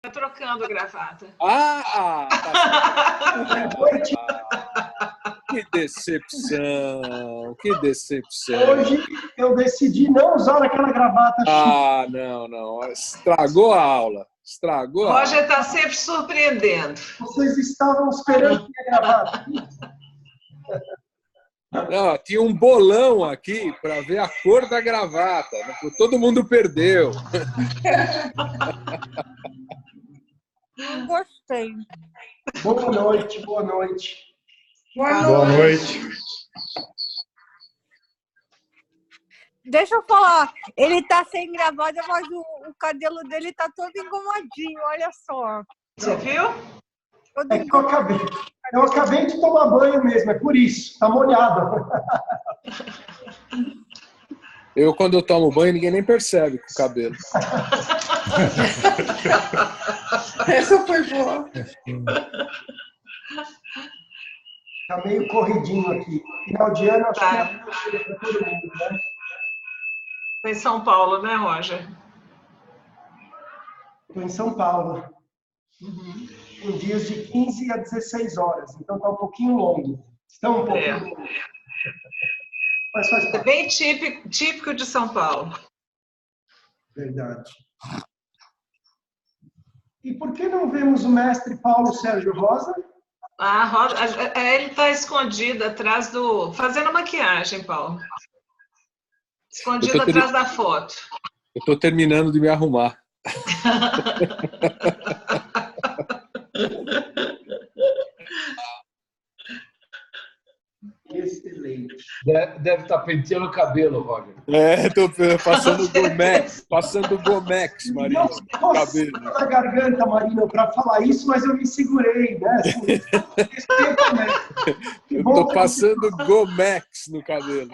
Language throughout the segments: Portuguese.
Tá trocando a gravata. Que decepção, que decepção. Hoje eu decidi não usar aquela gravata. Não. Estragou a aula. Estragou a aula. Roger está sempre surpreendendo. Vocês estavam esperando que a gravata. Não, tinha um bolão aqui para ver a cor da gravata. Todo mundo perdeu. Não gostei. Boa noite, boa noite. Boa noite. Deixa eu falar, ele tá sem gravata, mas o cabelo dele tá todo engomadinho, olha só. Você viu? É que eu acabei de tomar banho mesmo, é por isso, tá molhado. Quando eu tomo banho, ninguém nem percebe com o cabelo. Essa foi boa. Tá meio corridinho aqui. Final de ano, acho que é para todo mundo, né? Foi em São Paulo, né, Roger? Estou em São Paulo. Com dias de 15 a 16 horas. Então tá um pouquinho longo. Estão um pouquinho longo. Mas faz É parte. bem típico de São Paulo. Verdade. E por que não vemos o mestre Paulo Sérgio Rosa? Ele está escondido atrás do... Fazendo maquiagem, Paulo. Escondido atrás da foto. Eu estou terminando de me arrumar. Excelente. Deve estar penteando o cabelo, Roger. Estou passando Gomex, Marina, no cabelo. Na garganta, Marina, para falar isso, mas eu me segurei, né? Eu estou passando Gomex no cabelo.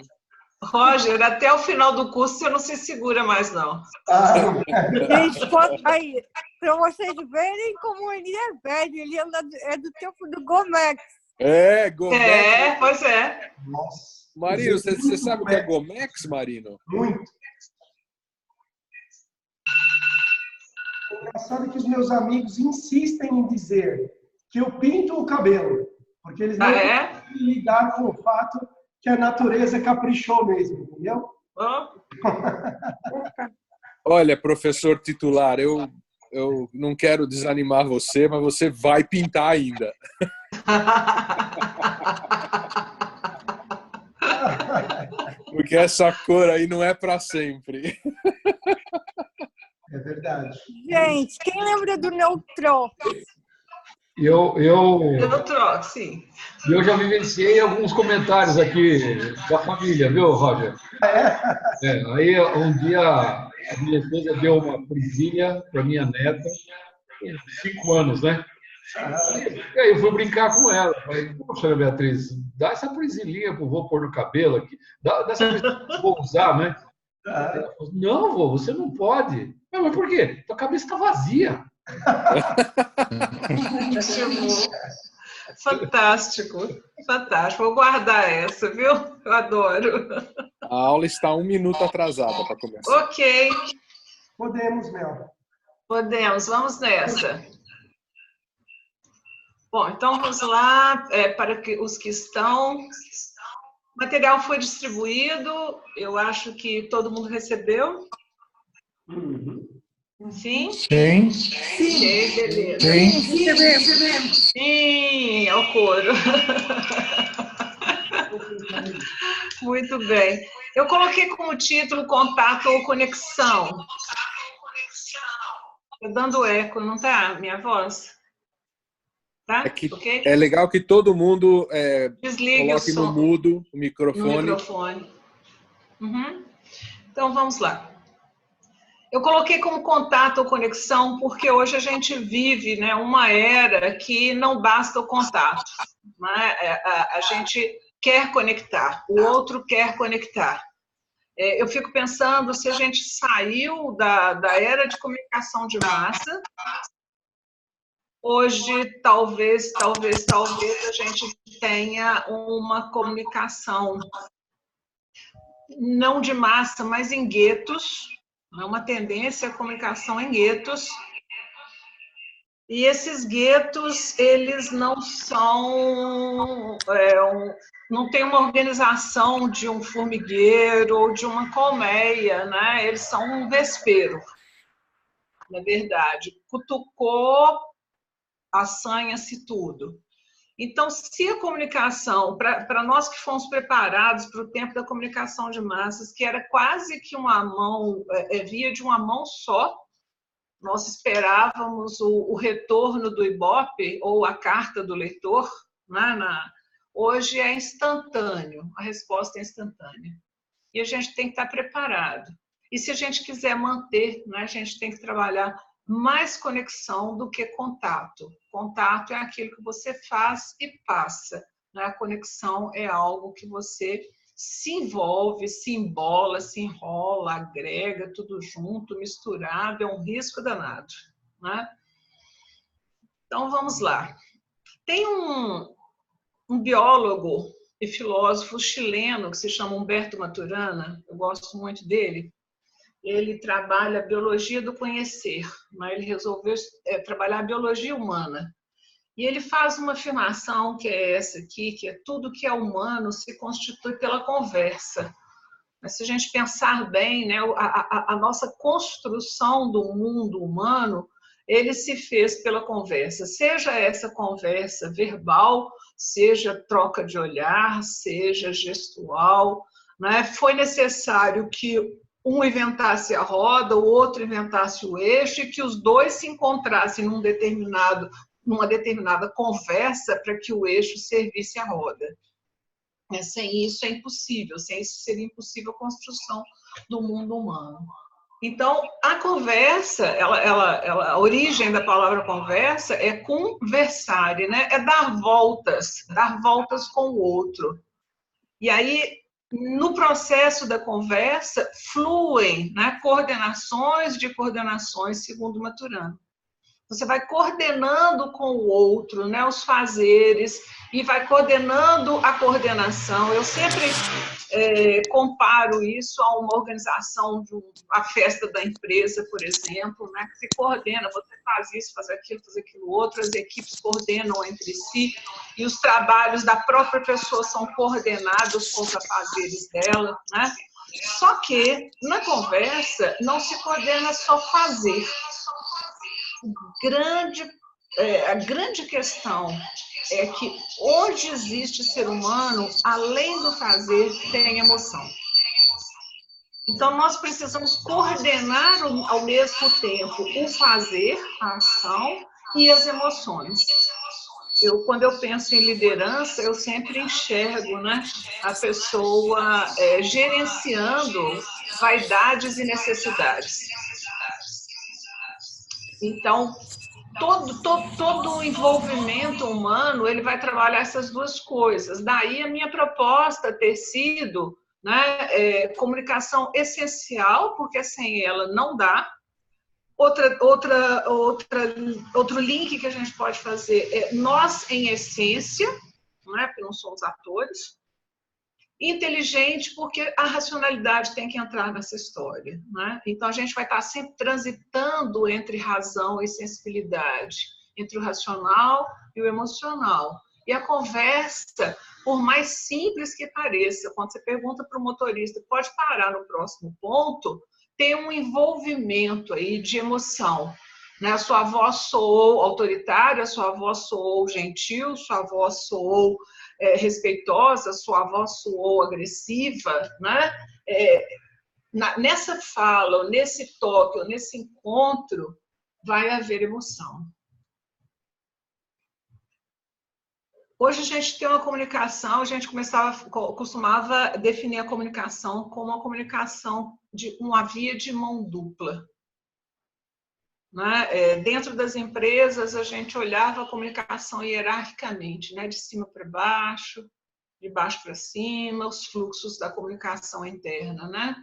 Roger, até o final do curso você não se segura mais, não. Gente, aí, para vocês verem como ele é velho, ele é do tempo do Gomex. Gomex. Pois é. Nossa. Marino, você sabe o que é Gomex, Marino? Muito. O engraçado é que os meus amigos insistem em dizer que eu pinto o cabelo, porque eles não conseguem lidar com o fato que a natureza caprichou mesmo, entendeu? Olha, professor titular, eu não quero desanimar você, mas você vai pintar ainda. Porque essa cor aí não é para sempre. É verdade. Gente, quem lembra do Neutrox? Neutrox, sim. Eu já vivenciei alguns comentários aqui da família, viu, Roger? Aí um dia a minha esposa deu uma presilha para minha neta, 5 anos, né? E aí eu fui brincar com ela. Falei, poxa, Beatriz, dá essa presilhinha que eu vou pôr no cabelo aqui. Dá essa presilhinha que eu vou usar, né? Ela falou, não, vô, você não pode. Mas por quê? Tua cabeça está vazia. Fantástico, fantástico. Vou guardar essa, viu? Eu adoro. A aula está 1 minuto atrasada para começar. Ok. Podemos, Mel. Podemos, vamos nessa. Bom, então vamos lá, para os que estão... O material foi distribuído, eu acho que todo mundo recebeu. Sim? Sim. Sim, beleza. Sim. Sim, é o coro. Muito bem. Eu coloquei como título Contato ou Conexão. Estou dando eco, não está minha voz? Tá? Okay? É legal que todo mundo coloque no mudo o microfone. Então, vamos lá. Eu coloquei como contato ou conexão porque hoje a gente vive, né, uma era que não basta o contato. Né? A gente quer conectar, o outro quer conectar. Eu fico pensando se a gente saiu da era de comunicação de massa. Hoje, talvez a gente tenha uma comunicação não de massa, mas em guetos, uma tendência à comunicação em guetos, E esses guetos, eles não são... não tem uma organização de um formigueiro ou de uma colmeia, né? Eles são um vespeiro, na verdade. Cutucou, assanha-se tudo. Então, se a comunicação, para nós que fomos preparados para o tempo da comunicação de massas, que era quase que uma mão, via de uma mão só, nós esperávamos o retorno do Ibope ou a carta do leitor, né? Hoje é instantâneo, a resposta é instantânea. E a gente tem que estar preparado. E se a gente quiser manter, né, a gente tem que trabalhar mais conexão do que contato. Contato é aquilo que você faz e passa, né? A conexão é algo que você se envolve, se embola, se enrola, agrega tudo junto, misturado, é um risco danado, né? Então, vamos lá. Tem um biólogo e filósofo chileno que se chama Humberto Maturana, eu gosto muito dele. Ele trabalha a biologia do conhecer, mas ele resolveu trabalhar a biologia humana. E ele faz uma afirmação que é essa aqui, que é tudo que é humano se constitui pela conversa. Mas se a gente pensar bem, né, a nossa construção do mundo humano, ele se fez pela conversa. Seja essa conversa verbal, seja troca de olhar, seja gestual, né? Foi necessário que um inventasse a roda, o outro inventasse o eixo, e que os dois se encontrassem numa determinada conversa para que o eixo servisse a roda. Sem isso é impossível, sem isso seria impossível a construção do mundo humano. Então, a conversa, a origem da palavra conversa é conversare, né? É dar voltas com o outro. E aí, no processo da conversa, fluem, né, coordenações de coordenações, segundo Maturana. Você vai coordenando com o outro, né, os fazeres, e vai coordenando a coordenação. Eu sempre comparo isso a uma organização, a festa da empresa, por exemplo, né, que se coordena, você faz isso, faz aquilo outro, as equipes coordenam entre si, e os trabalhos da própria pessoa são coordenados com os afazeres dela, né? Só que, na conversa, não se coordena só fazer. A grande questão é que onde existe ser humano, além do fazer, tem emoção. Então, nós precisamos coordenar ao mesmo tempo o fazer, a ação e as emoções. Quando eu penso em liderança, eu sempre enxergo, né, a pessoa gerenciando vaidades e necessidades. Então, todo o envolvimento humano, ele vai trabalhar essas duas coisas. Daí a minha proposta ter sido, né, comunicação essencial, porque sem ela não dá. Outro link que a gente pode fazer é nós em essência, não é? Porque não somos atores. Inteligente, porque a racionalidade tem que entrar nessa história, né? Então, a gente vai estar sempre transitando entre razão e sensibilidade, entre o racional e o emocional. E a conversa, por mais simples que pareça, quando você pergunta para o motorista, pode parar no próximo ponto, tem um envolvimento aí de emoção, né? A sua voz soou autoritária, a sua voz soou gentil, sua voz soou respeitosa, sua voz soou agressiva, né? Nessa fala, nesse toque, nesse encontro, vai haver emoção. Hoje a gente tem uma comunicação, a gente costumava definir a comunicação como uma comunicação de uma via de mão dupla. Né? Dentro das empresas, a gente olhava a comunicação hierarquicamente, né? De cima para baixo, de baixo para cima, os fluxos da comunicação interna, né?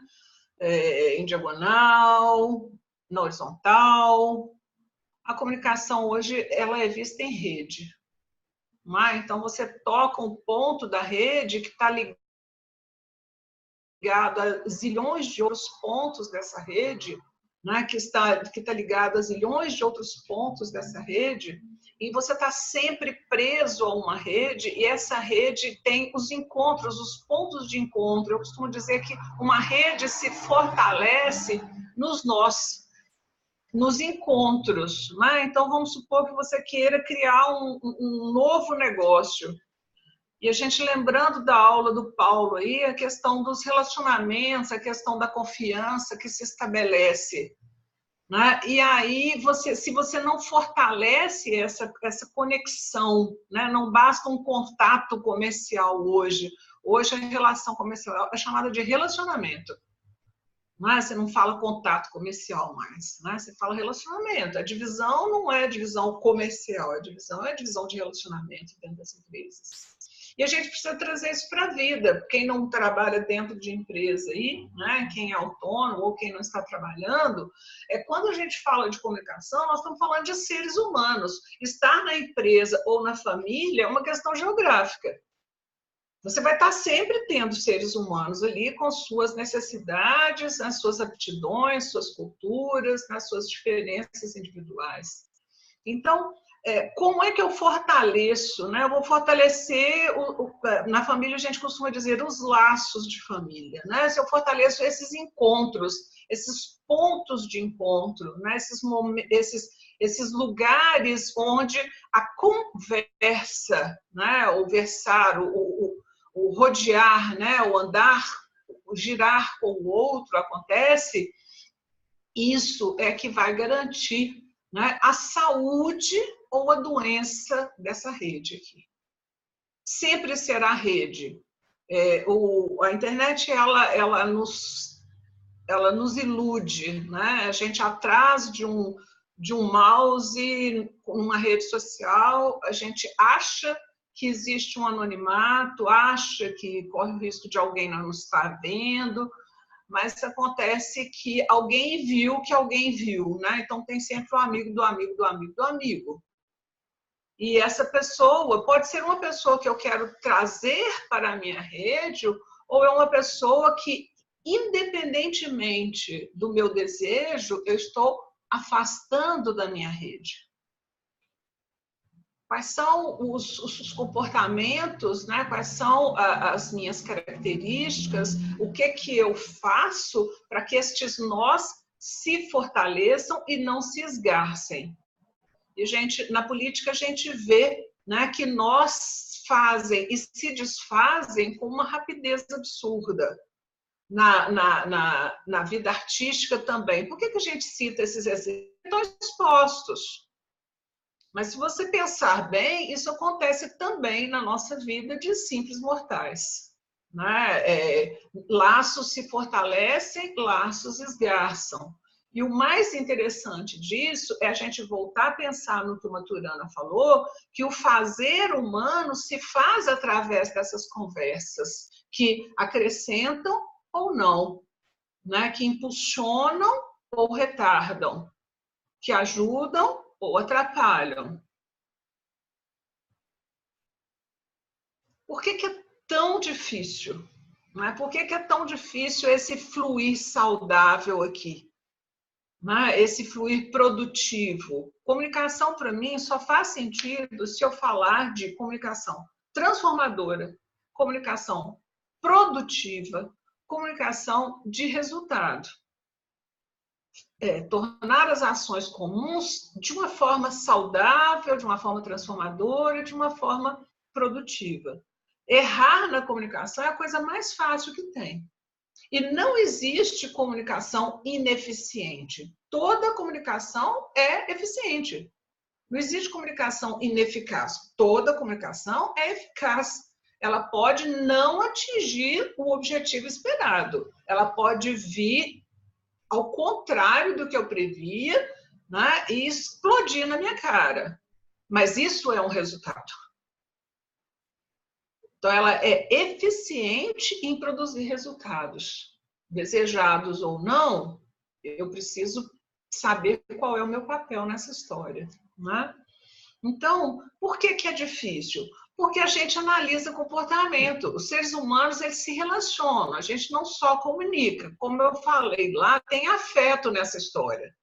Em diagonal, na horizontal. A comunicação hoje ela é vista em rede. Né? Então, você toca um ponto da rede que está ligado a zilhões de outros pontos dessa rede, né, que está ligado a zilhões de outros pontos dessa rede, e você está sempre preso a uma rede, e essa rede tem os encontros, os pontos de encontro. Eu costumo dizer que uma rede se fortalece nos nós, nos encontros, né? Então, vamos supor que você queira criar um novo negócio. E a gente, lembrando da aula do Paulo aí, a questão dos relacionamentos, a questão da confiança que se estabelece, né? E aí, se você não fortalece essa conexão, né? Não basta um contato comercial hoje. Hoje a relação comercial é chamada de relacionamento. Não, você não fala contato comercial mais, né? Você fala relacionamento. A divisão não é divisão comercial, a divisão é divisão de relacionamento dentro das empresas. E a gente precisa trazer isso para a vida. Quem não trabalha dentro de empresa aí, né? Quem é autônomo ou quem não está trabalhando, quando a gente fala de comunicação, nós estamos falando de seres humanos. Estar na empresa ou na família é uma questão geográfica. Você vai estar sempre tendo seres humanos ali com suas necessidades, as suas aptidões, suas culturas, as suas diferenças individuais. Então, como é que eu fortaleço, né? Eu vou fortalecer, na família a gente costuma dizer, os laços de família, né? Se eu fortaleço esses encontros, esses pontos de encontro, né? Esses lugares onde a conversa, né? O versar, o rodear, né? O andar, o girar com o outro acontece, isso é que vai garantir, né, a saúde ou a doença dessa rede aqui. Sempre será rede. A internet, ela nos ilude, né? A gente, atrás de um mouse, numa rede social, a gente acha que existe um anonimato, acha que corre o risco de alguém não estar vendo, mas acontece que alguém viu que alguém viu, né? Então tem sempre um amigo do amigo do amigo do amigo. E essa pessoa pode ser uma pessoa que eu quero trazer para a minha rede, ou é uma pessoa que, independentemente do meu desejo, eu estou afastando da minha rede. Quais são os comportamentos, né? Quais são as minhas características, o que eu faço para que estes nós se fortaleçam e não se esgarcem. E, na política, a gente vê, né, que nós fazem e se desfazem com uma rapidez absurda. Na vida artística também. Por que a gente cita esses exemplos? Estão expostos. Mas, se você pensar bem, isso acontece também na nossa vida de simples mortais, né? Laços se fortalecem, laços esgarçam. E o mais interessante disso é a gente voltar a pensar no que o Maturana falou, que o fazer humano se faz através dessas conversas, que acrescentam ou não, né? Que impulsionam ou retardam, que ajudam ou atrapalham. Por que é tão difícil? Não é? Por que é tão difícil esse fluir saudável aqui? Não é? Esse fluir produtivo? Comunicação, para mim, só faz sentido se eu falar de comunicação transformadora, comunicação produtiva, comunicação de resultado. Tornar as ações comuns de uma forma saudável, de uma forma transformadora, de uma forma produtiva. Errar na comunicação é a coisa mais fácil que tem. E não existe comunicação ineficiente. Toda comunicação é eficiente. Não existe comunicação ineficaz. Toda comunicação é eficaz. Ela pode não atingir o objetivo esperado. Ela pode vir ao contrário do que eu previa, né, e explodir na minha cara. Mas isso é um resultado. Então, ela é eficiente em produzir resultados. Desejados ou não, eu preciso saber qual é o meu papel nessa história, né? Então, por que é difícil? Porque a gente analisa comportamento. Os seres humanos, eles se relacionam. A gente não só comunica. Como eu falei lá, tem afeto nessa história.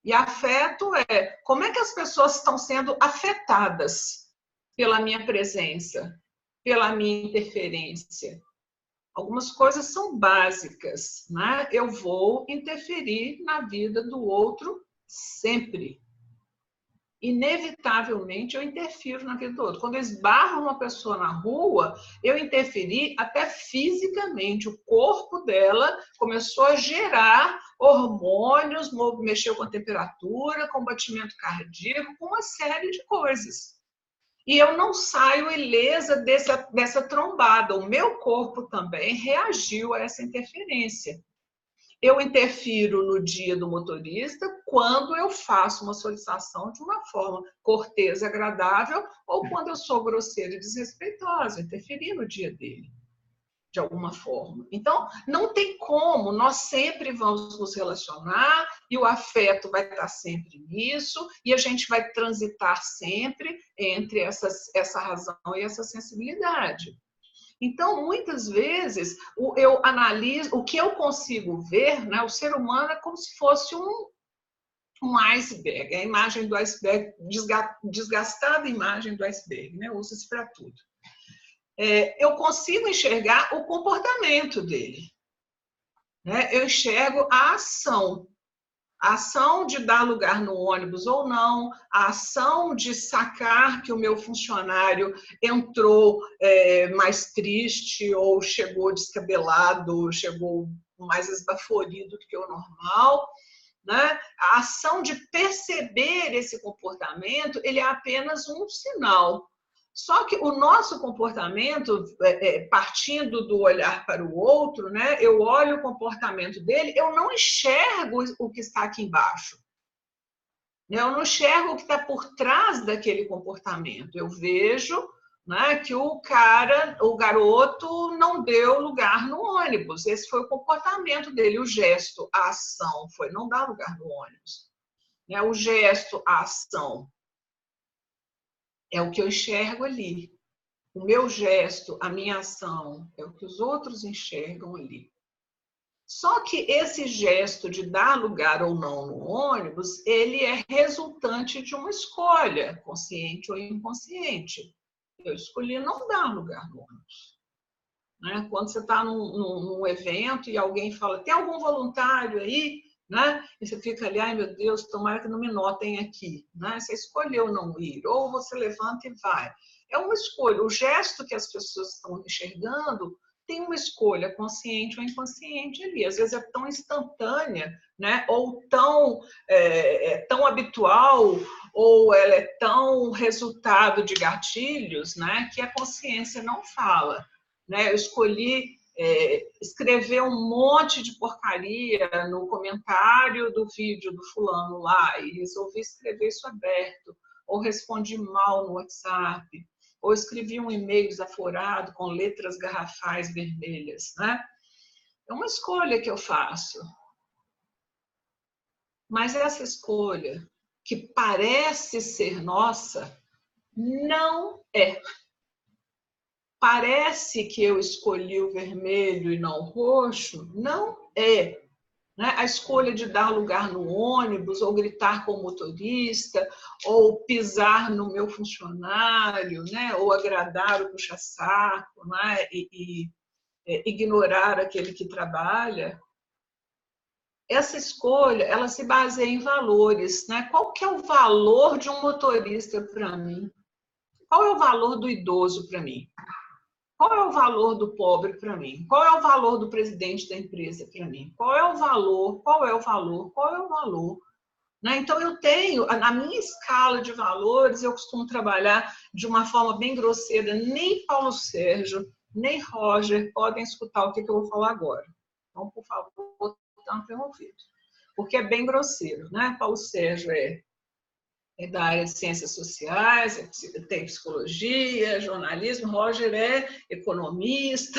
E afeto é como é que as pessoas estão sendo afetadas pela minha presença, pela minha interferência. Algumas coisas são básicas, né? Eu vou interferir na vida do outro sempre. Inevitavelmente eu interfiro na vida do outro. Quando eu esbarro uma pessoa na rua, eu interferi até fisicamente. O corpo dela começou a gerar hormônios, mexeu com a temperatura, com o batimento cardíaco, com uma série de coisas. E eu não saio ilesa dessa trombada. O meu corpo também reagiu a essa interferência. Eu interfiro no dia do motorista quando eu faço uma solicitação de uma forma cortês e agradável ou quando eu sou grosseira e desrespeitosa, interferir no dia dele, de alguma forma. Então, não tem como, nós sempre vamos nos relacionar e o afeto vai estar sempre nisso e a gente vai transitar sempre entre essa razão e essa sensibilidade. Então, muitas vezes, eu analiso, o que eu consigo ver, né, o ser humano é como se fosse um iceberg, a imagem do iceberg, desgastada imagem do iceberg, né, usa-se para tudo. Eu consigo enxergar o comportamento dele. Né? Eu enxergo a ação de dar lugar no ônibus ou não, a ação de sacar que o meu funcionário entrou mais triste ou chegou descabelado, chegou mais esbaforido do que o normal. Né? A ação de perceber esse comportamento, ele é apenas um sinal. Só que o nosso comportamento, partindo do olhar para o outro, né, eu olho o comportamento dele, eu não enxergo o que está aqui embaixo. Eu não enxergo o que está por trás daquele comportamento. Eu vejo, né, que o garoto não deu lugar no ônibus. Esse foi o comportamento dele, o gesto, a ação foi não dar lugar no ônibus. O gesto, a ação. É o que eu enxergo ali. O meu gesto, a minha ação, é o que os outros enxergam ali. Só que esse gesto de dar lugar ou não no ônibus, ele é resultante de uma escolha, consciente ou inconsciente. Eu escolhi não dar lugar no ônibus. Né? Quando você está num evento e alguém fala, tem algum voluntário aí? Né? E você fica ali, ai meu Deus, tomara que não me notem aqui. Né? Você escolheu não ir, ou você levanta e vai. É uma escolha. O gesto que as pessoas estão enxergando tem uma escolha, consciente ou inconsciente ali. Às vezes é tão instantânea, né? Ou tão habitual, ou ela é tão resultado de gatilhos, né? Que a consciência não fala. Né? Eu escolhi escrever um monte de porcaria no comentário do vídeo do fulano lá e resolvi escrever isso aberto, ou respondi mal no WhatsApp, ou escrevi um e-mail desaforado com letras garrafais vermelhas. Né? É uma escolha que eu faço. Mas essa escolha, que parece ser nossa, não é. Parece que eu escolhi o vermelho e não o roxo. Não é. Né? A escolha de dar lugar no ônibus, ou gritar com o motorista, ou pisar no meu funcionário, né? Ou agradar o puxa-saco, né? e ignorar aquele que trabalha. Essa escolha, ela se baseia em valores. Né? Qual que é o valor de um motorista para mim? Qual é o valor do idoso para mim? Qual é o valor do pobre para mim? Qual é o valor do presidente da empresa para mim? Qual é o valor? Qual é o valor? Qual é o valor? Né? Então, eu tenho, na minha escala de valores, eu costumo trabalhar de uma forma bem grosseira. Nem Paulo Sérgio, nem Roger podem escutar o que eu vou falar agora. Então, por favor, tampem o ouvido. Porque é bem grosseiro. Né? Paulo Sérgio é da área de ciências sociais, tem psicologia, jornalismo, Roger é economista,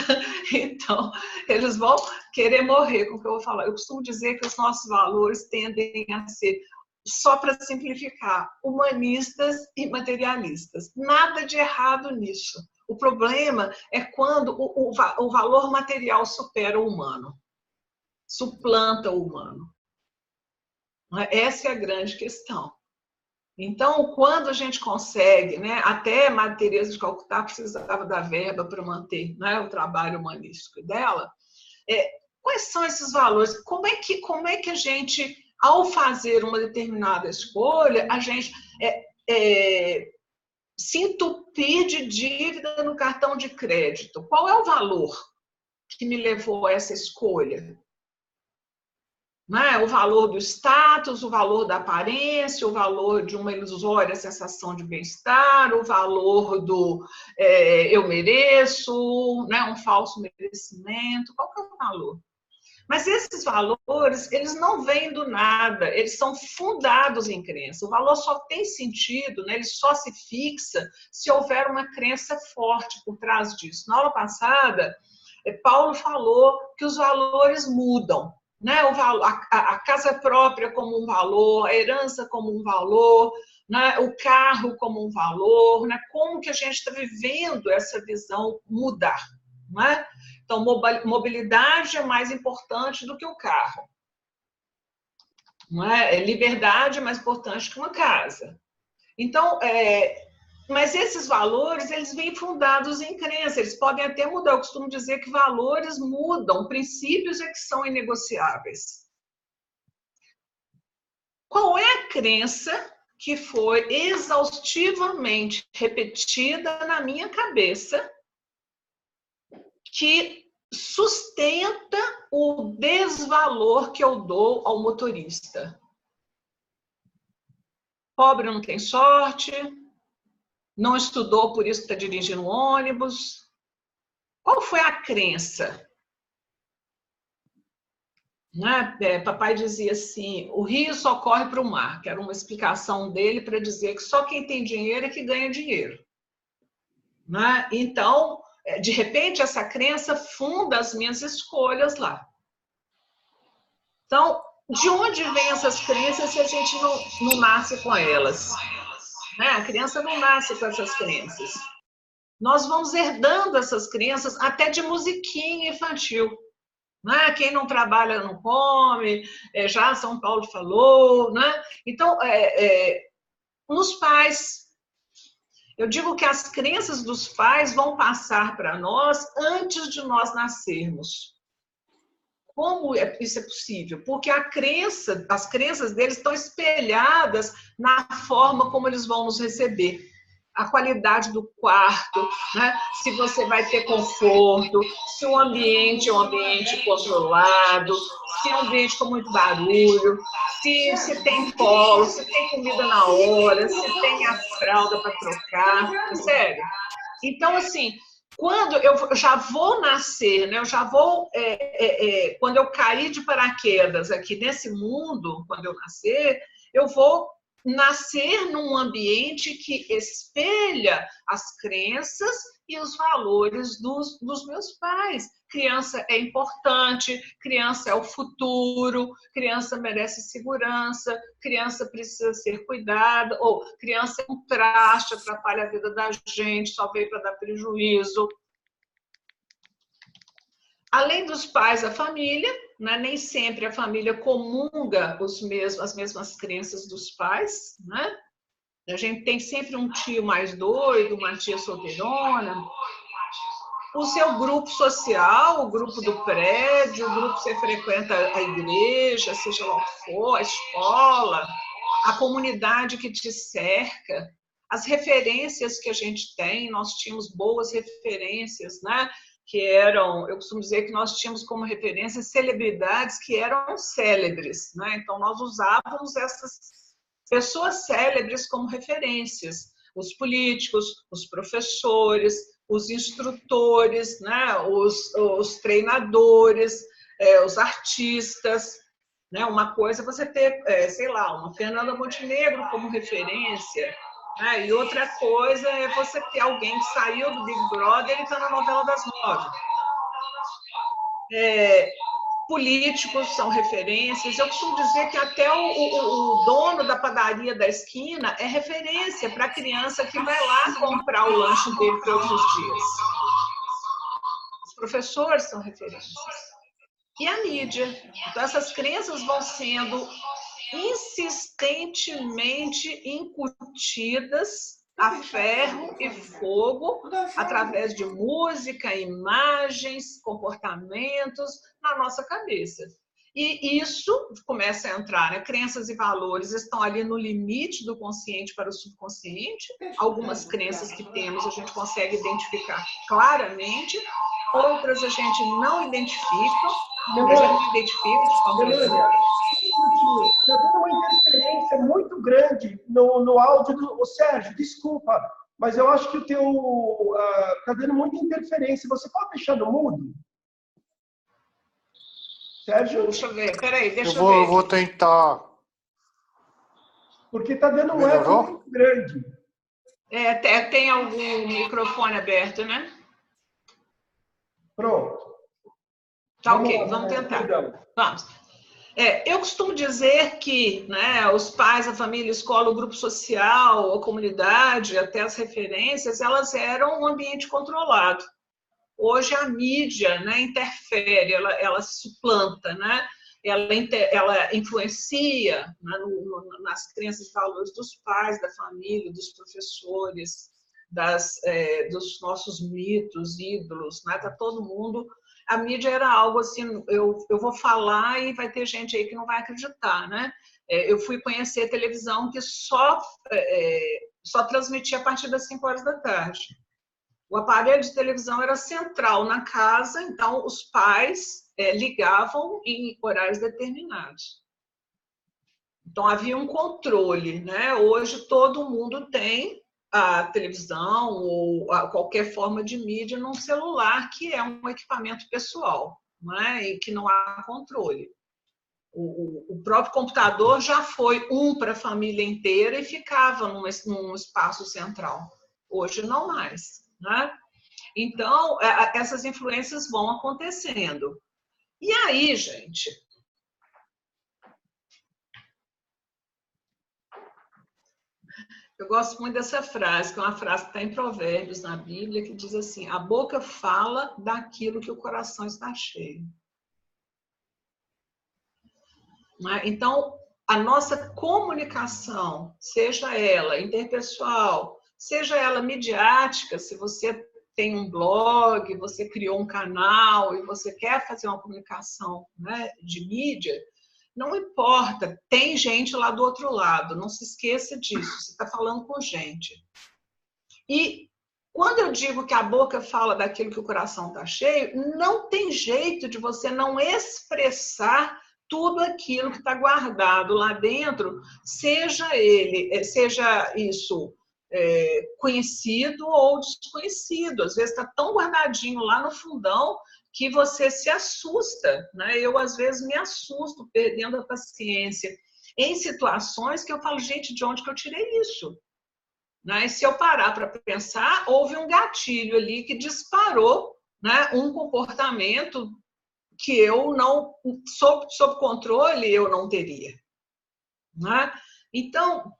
então eles vão querer morrer com o que eu vou falar. Eu costumo dizer que os nossos valores tendem a ser só para simplificar, humanistas e materialistas. Nada de errado nisso. O problema é quando o valor material supera o humano, suplanta o humano. Essa é a grande questão. Então, quando a gente consegue, né, até Madre Teresa de Calcutá precisava da verba para manter, né, o trabalho humanístico dela, quais são esses valores? Como é que a gente, ao fazer uma determinada escolha, a gente se entupir de dívida no cartão de crédito? Qual é o valor que me levou a essa escolha? Né? O valor do status, o valor da aparência, o valor de uma ilusória sensação de bem-estar, o valor do eu mereço, né? Um falso merecimento. Qual que é o valor? Mas esses valores, eles não vêm do nada, eles são fundados em crença. O valor só tem sentido, né? Ele só se fixa se houver uma crença forte por trás disso. Na aula passada, Paulo falou que os valores mudam. Né? A casa própria como um valor, a herança como um valor, né? O carro como um valor, né? Como que a gente está vivendo essa visão mudar? Né? Então, mobilidade é mais importante do que o carro. Não é? Liberdade é mais importante que uma casa. Então, mas esses valores, eles vêm fundados em crença, eles podem até mudar. Eu costumo dizer que valores mudam, princípios é que são inegociáveis. Qual é a crença que foi exaustivamente repetida na minha cabeça que sustenta o desvalor que eu dou ao motorista? Pobre não tem sorte, não estudou, por isso está dirigindo um ônibus. Qual foi a crença? Né? Papai dizia assim, o rio só corre para o mar, que era uma explicação dele para dizer que só quem tem dinheiro é que ganha dinheiro. Né? Então, de repente, essa crença funda as minhas escolhas lá. Então, de onde vêm essas crenças se a gente não nasce com elas? Né? A criança não nasce com essas crenças. Nós vamos herdando essas crenças até de musiquinha infantil. Né? Quem não trabalha não come, já São Paulo falou. Né? Então, nos pais, eu digo que as crenças dos pais vão passar para nós antes de nós nascermos. Como isso é possível? Porque as crenças deles estão espelhadas na forma como eles vão nos receber. A qualidade do quarto, né? Se você vai ter conforto, se o ambiente é um ambiente controlado, se é um ambiente com muito barulho, se tem polo, se tem comida na hora, se tem a fralda para trocar. Sério. Então, assim, quando eu já vou nascer, né? Eu já vou, quando eu cair de paraquedas aqui nesse mundo, quando eu nascer, eu vou nascer num ambiente que espelha as crenças e os valores dos meus pais. Criança é importante, criança é o futuro, criança merece segurança, criança precisa ser cuidada, ou criança é um traste, atrapalha a vida da gente, só veio para dar prejuízo. Além dos pais, a família, né? Nem sempre a família comunga as mesmas crenças dos pais, né? A gente tem sempre um tio mais doido, uma tia solteirona. O seu grupo social, o grupo do prédio, o grupo que você frequenta a igreja, seja lá o que for, a escola, a comunidade que te cerca, as referências que a gente tem, nós tínhamos boas referências, né? Que eram, eu costumo dizer que nós tínhamos como referência celebridades que eram célebres, né? Então, nós usávamos essas pessoas célebres como referências, os políticos, os professores, os instrutores, né? os treinadores, os artistas, né? Uma coisa é você ter, sei lá, uma Fernanda Montenegro como referência, e outra coisa é você ter alguém que saiu do Big Brother e está na novela das 9. políticos são referências. Eu costumo dizer que até o dono da padaria da esquina é referência para a criança que vai lá comprar o lanche dele todos os dias. Os professores são referências. E a mídia. Então, essas crenças vão sendo insistentemente incutidas a ferro e fogo através de música, imagens, comportamentos na nossa cabeça. E isso começa a entrar, né? Crenças e valores estão ali no limite do consciente para o subconsciente. Algumas crenças que temos a gente consegue identificar claramente, outras a gente não identifica. A gente não identifica de forma Melania, está dando uma interferência muito grande no áudio do Sérgio, desculpa, mas eu acho que o teu está dando muita interferência. Você pode deixar no mudo? Sérgio? Deixa eu ver, peraí, deixa eu ver. Eu vou tentar. Porque está dando um Melhorou? eco muito grande. Tem algum microfone aberto, né? Pronto. Tá, ok, vamos tentar. Vamos. Eu costumo dizer que, né, os pais, a família, a escola, o grupo social, a comunidade, até as referências, elas eram um ambiente controlado. Hoje a mídia, né, interfere, ela suplanta, né? Ela influencia, né, nas crenças e valores dos pais, da família, dos professores, dos nossos mitos, ídolos, né? Tá todo mundo. A mídia era algo assim, eu vou falar e vai ter gente aí que não vai acreditar, né? Eu fui conhecer televisão que só transmitia a partir das 5 horas da tarde. O aparelho de televisão era central na casa, então os pais ligavam em horários determinados. Então havia um controle, né? Hoje todo mundo tem a televisão ou qualquer forma de mídia num celular, que é um equipamento pessoal, né? E que não há controle. O próprio computador já foi para a família inteira e ficava num espaço central. Hoje não mais, né? Então, essas influências vão acontecendo. E aí, gente, eu gosto muito dessa frase, que é uma frase que está em Provérbios, na Bíblia, que diz assim: a boca fala daquilo que o coração está cheio. Então, a nossa comunicação, seja ela interpessoal, seja ela midiática, se você tem um blog, você criou um canal e você quer fazer uma comunicação, né, de mídia, não importa, tem gente lá do outro lado, não se esqueça disso, você está falando com gente. E quando eu digo que a boca fala daquilo que o coração está cheio, não tem jeito de você não expressar tudo aquilo que está guardado lá dentro, seja isso conhecido ou desconhecido. Às vezes está tão guardadinho lá no fundão que você se assusta, né? Eu, às vezes, me assusto perdendo a paciência em situações que eu falo, gente, de onde que eu tirei isso? Né? E se eu parar para pensar, houve um gatilho ali que disparou, né, um comportamento que eu não, sob controle, eu não teria. Né? Então,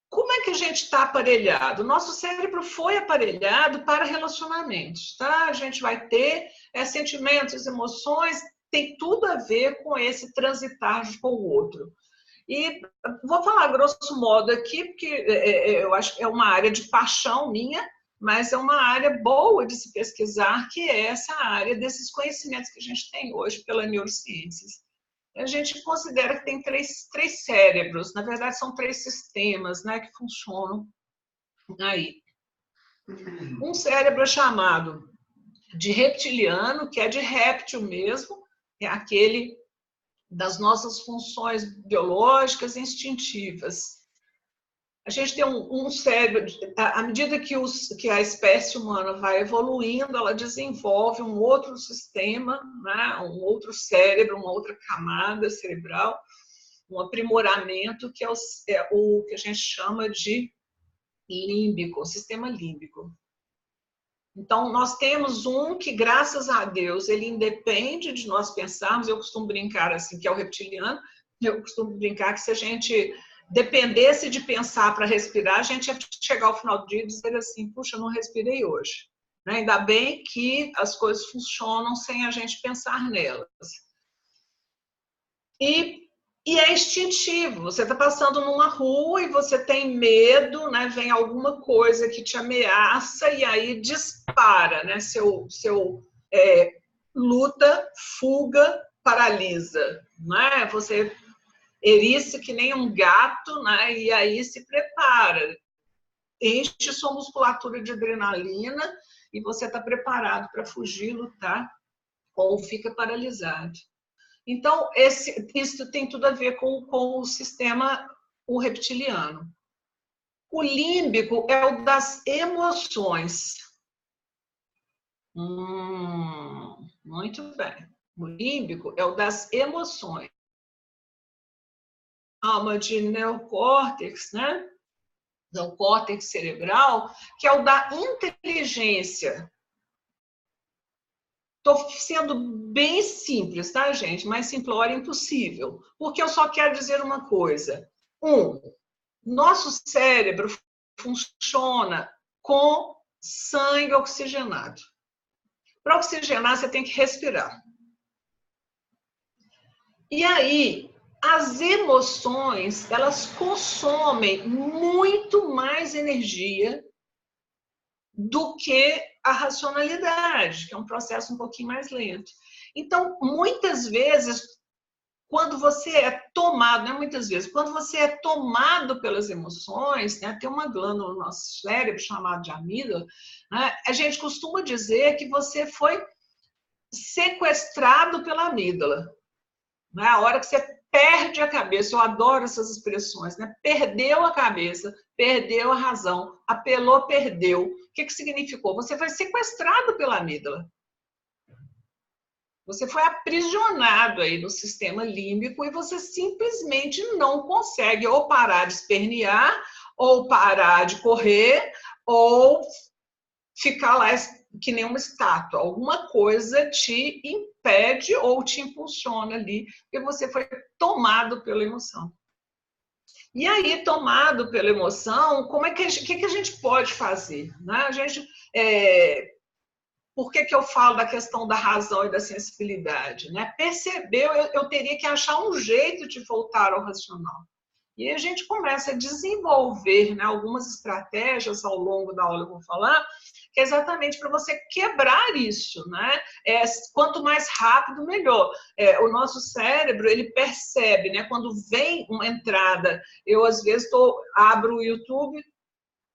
como é que a gente está aparelhado? O nosso cérebro foi aparelhado para relacionamentos, tá? A gente vai ter sentimentos, emoções, tem tudo a ver com esse transitar com o outro. E vou falar grosso modo aqui, porque eu acho que é uma área de paixão minha, mas é uma área boa de se pesquisar, que é essa área desses conhecimentos que a gente tem hoje pela neurociências. A gente considera que tem três cérebros, na verdade são 3 sistemas, né, que funcionam aí. Um cérebro é chamado de reptiliano, que é de réptil mesmo, é aquele das nossas funções biológicas e instintivas. A gente tem um cérebro, à medida que a espécie humana vai evoluindo, ela desenvolve um outro sistema, né? Um outro cérebro, uma outra camada cerebral, um aprimoramento que é o que a gente chama de límbico, o sistema límbico. Então, nós temos um que, graças a Deus, ele independe de nós pensarmos. Eu costumo brincar assim, que é o reptiliano. Eu costumo brincar que se a gente dependesse de pensar para respirar, a gente ia chegar ao final do dia e dizer assim, puxa, eu não respirei hoje. Ainda bem que as coisas funcionam sem a gente pensar nelas. E é instintivo. Você está passando numa rua e você tem medo, né? Vem alguma coisa que te ameaça e aí dispara, né? Seu luta, fuga, paralisa, né? Você eriça que nem um gato, né? E aí se prepara, enche sua musculatura de adrenalina e você está preparado para fugir, lutar, ou fica paralisado. Então, isso tem tudo a ver com o sistema reptiliano. O límbico é o das emoções. Muito bem. O límbico é o das emoções. Alma de neocórtex, né? Do córtex cerebral, que é o da inteligência. Estou sendo bem simples, tá, gente? Mais simplório é impossível. Porque eu só quero dizer uma coisa. Nosso cérebro funciona com sangue oxigenado. Para oxigenar, você tem que respirar. E aí, as emoções, elas consomem muito mais energia do que a racionalidade, que é um processo um pouquinho mais lento. Então, muitas vezes, quando você é tomado, não é muitas vezes, quando você é tomado pelas emoções, né, tem uma glândula no nosso cérebro chamada de amígdala, né, a gente costuma dizer que você foi sequestrado pela amígdala. Né, a hora que você perde a cabeça, eu adoro essas expressões, né? Perdeu a cabeça, perdeu a razão, apelou, perdeu. O que significou? Você foi sequestrado pela amígdala. Você foi aprisionado aí no sistema límbico e você simplesmente não consegue ou parar de espernear, ou parar de correr, ou ficar lá que nem uma estátua. Alguma coisa te impede ou te impulsiona ali, porque você foi tomado pela emoção. E aí, tomado pela emoção, o que a gente pode fazer? Né? Por que eu falo da questão da razão e da sensibilidade? Né? Percebeu, eu teria que achar um jeito de voltar ao racional. E a gente começa a desenvolver, né, algumas estratégias ao longo da aula, eu vou falar, que é exatamente para você quebrar isso, né? Quanto mais rápido, melhor. O nosso cérebro, ele percebe, né? Quando vem uma entrada, eu às vezes abro o YouTube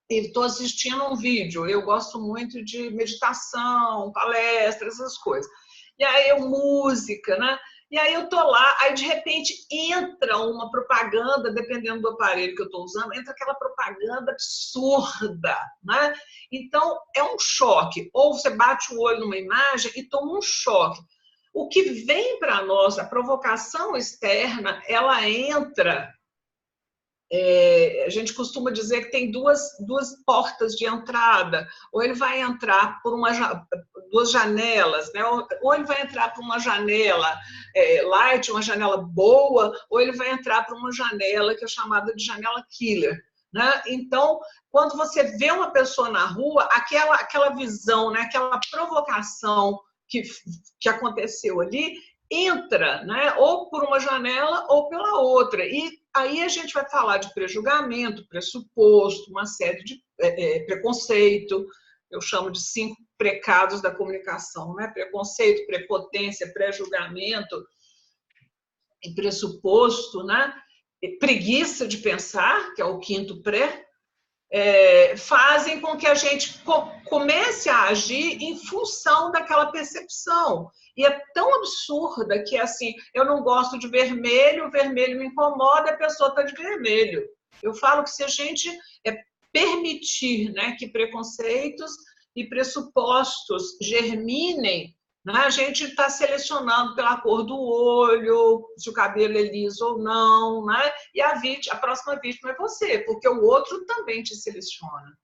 e estou assistindo um vídeo, eu gosto muito de meditação, palestras, essas coisas. E aí música, né? E aí eu tô lá, aí de repente entra uma propaganda, dependendo do aparelho que eu estou usando, entra aquela propaganda absurda, né? Então é um choque. Ou você bate o olho numa imagem e toma um choque. O que vem para nós, a provocação externa, ela entra. A gente costuma dizer que tem duas portas de entrada, ou ele vai entrar por duas janelas, né? Ou ele vai entrar por uma janela light, uma janela boa, ou ele vai entrar por uma janela que é chamada de janela killer. Né? Então, quando você vê uma pessoa na rua, aquela visão, né? Aquela provocação que aconteceu ali, entra, né? Ou por uma janela ou pela outra. E aí a gente vai falar de pré-julgamento, pressuposto, uma série de preconceito, eu chamo de 5 pecados da comunicação, né? Preconceito, prepotência, pré-julgamento e pressuposto, né? E preguiça de pensar, que é o 5º pré, fazem com que a gente comece a agir em função daquela percepção. E é tão absurda que, assim, eu não gosto de vermelho, o vermelho me incomoda, a pessoa está de vermelho. Eu falo que se a gente permitir, né, que preconceitos e pressupostos germinem, né, a gente está selecionando pela cor do olho, se o cabelo é liso ou não, né? E a próxima vítima é você, porque o outro também te seleciona.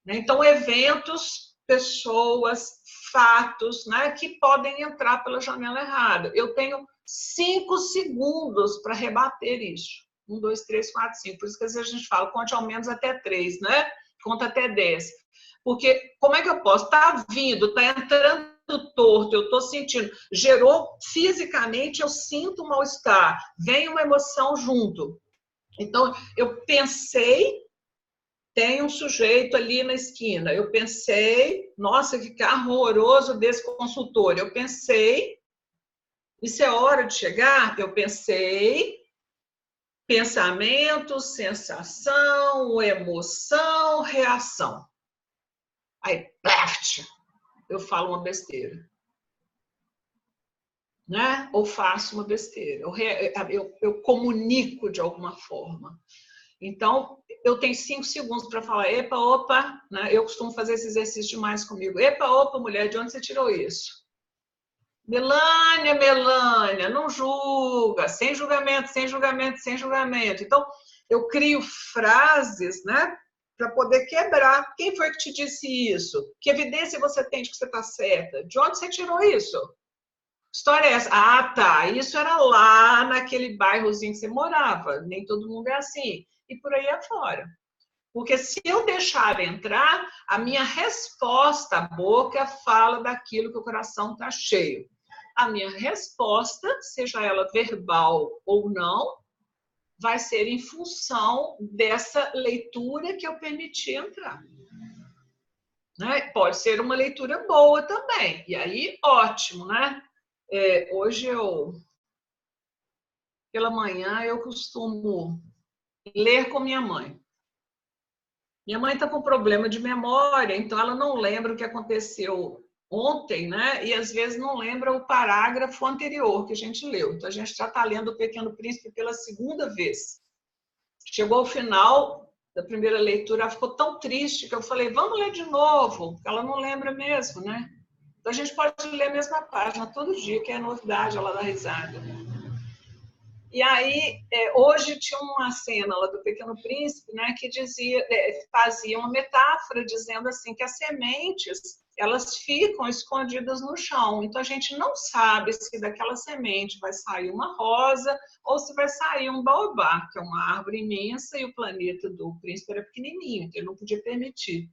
Então, eventos pessoas, fatos, né, que podem entrar pela janela errada. Eu tenho 5 segundos para rebater isso. 1, 2, 3, 4, 5. Por isso que às vezes a gente fala, conte ao menos até 3, né? Conta até 10. Porque como é que eu posso? Está vindo, está entrando torto, eu estou sentindo, gerou fisicamente, eu sinto um mal-estar, vem uma emoção junto. Então, eu pensei, tem um sujeito ali na esquina, eu pensei, nossa, que carro horroroso desse consultor, eu pensei, isso é hora de chegar? Eu pensei, pensamento, sensação, emoção, reação. Aí, pleft, eu falo uma besteira. Né? Ou faço uma besteira. Eu comunico de alguma forma. Então, eu tenho 5 segundos para falar, epa, opa, né? Eu costumo fazer esse exercício demais comigo. Epa, opa, mulher, de onde você tirou isso? Melânia, Melânia, não julga, sem julgamento, sem julgamento, sem julgamento. Então, eu crio frases, né? Para poder quebrar. Quem foi que te disse isso? Que evidência você tem de que você está certa? De onde você tirou isso? Que história é essa? Ah, tá. Isso era lá naquele bairrozinho que você morava. Nem todo mundo é assim. E por aí afora. Porque se eu deixar entrar, a minha resposta, a boca fala daquilo que o coração está cheio. A minha resposta, seja ela verbal ou não, vai ser em função dessa leitura que eu permiti entrar. Né? Pode ser uma leitura boa também. E aí, ótimo, né? Hoje pela manhã, eu costumo ler com minha mãe. Minha mãe está com problema de memória, então ela não lembra o que aconteceu ontem, né? E às vezes não lembra o parágrafo anterior que a gente leu. Então a gente já está lendo O Pequeno Príncipe pela 2ª vez. Chegou ao final da primeira leitura, ela ficou tão triste que eu falei, vamos ler de novo, porque ela não lembra mesmo, né? Então a gente pode ler a mesma página todo dia, que é novidade, ela dá risada. E aí, hoje tinha uma cena lá do Pequeno Príncipe, né, que fazia uma metáfora dizendo assim que as sementes, elas ficam escondidas no chão. Então, a gente não sabe se daquela semente vai sair uma rosa ou se vai sair um baobá, que é uma árvore imensa, e o planeta do príncipe era pequenininho, então ele não podia permitir.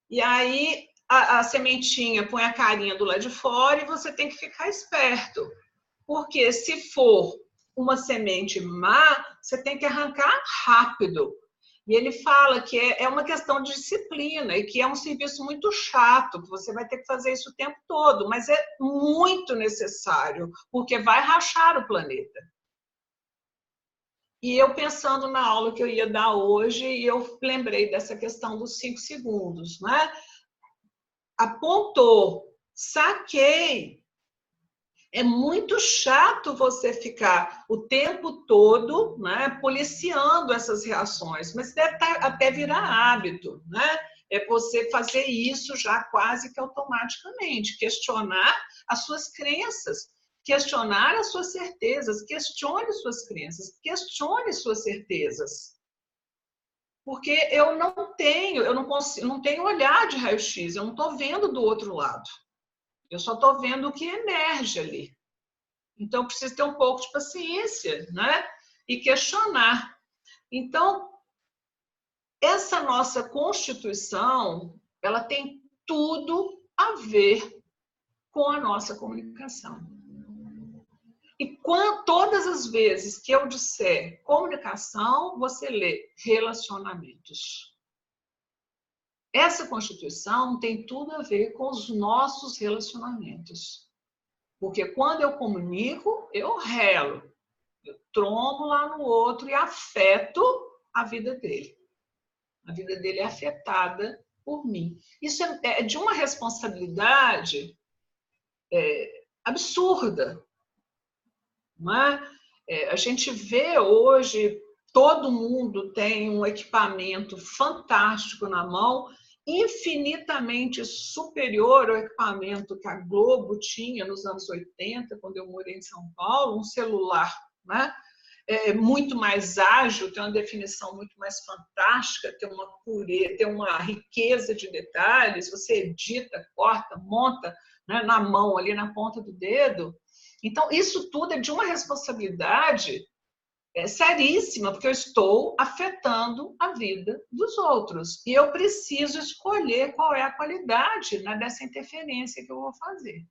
E aí, a sementinha põe a carinha do lado de fora e você tem que ficar esperto. Porque se for uma semente má, você tem que arrancar rápido. E ele fala que é uma questão de disciplina e que é um serviço muito chato, que você vai ter que fazer isso o tempo todo, mas é muito necessário, porque vai rachar o planeta. E eu pensando na aula que eu ia dar hoje, eu lembrei dessa questão dos 5 segundos, né? Apontou, saquei. É muito chato você ficar o tempo todo, né, policiando essas reações, mas deve até virar hábito, né? É você fazer isso já quase que automaticamente, questionar as suas crenças, questionar as suas certezas, questione suas crenças, questione suas certezas. Porque eu não tenho olhar de raio-x, eu não estou vendo do outro lado. Eu só estou vendo o que emerge ali. Então, eu preciso ter um pouco de paciência, né? E questionar. Então, essa nossa Constituição, ela tem tudo a ver com a nossa comunicação. E todas as vezes que eu disser comunicação, você lê relacionamentos. Essa Constituição tem tudo a ver com os nossos relacionamentos. Porque quando eu comunico, eu relo. Eu trombo lá no outro e afeto a vida dele. A vida dele é afetada por mim. Isso é de uma responsabilidade absurda. Não é? A gente vê hoje, todo mundo tem um equipamento fantástico na mão, infinitamente superior ao equipamento que a Globo tinha nos anos 80, quando eu morei em São Paulo, um celular, né? muito mais ágil, tem uma definição muito mais fantástica, tem uma pureza, tem uma riqueza de detalhes, você edita, corta, monta, né, na mão, ali na ponta do dedo. Então, isso tudo é de uma responsabilidade seríssima, porque eu estou afetando a vida dos outros. E eu preciso escolher qual é a qualidade, né, dessa interferência que eu vou fazer.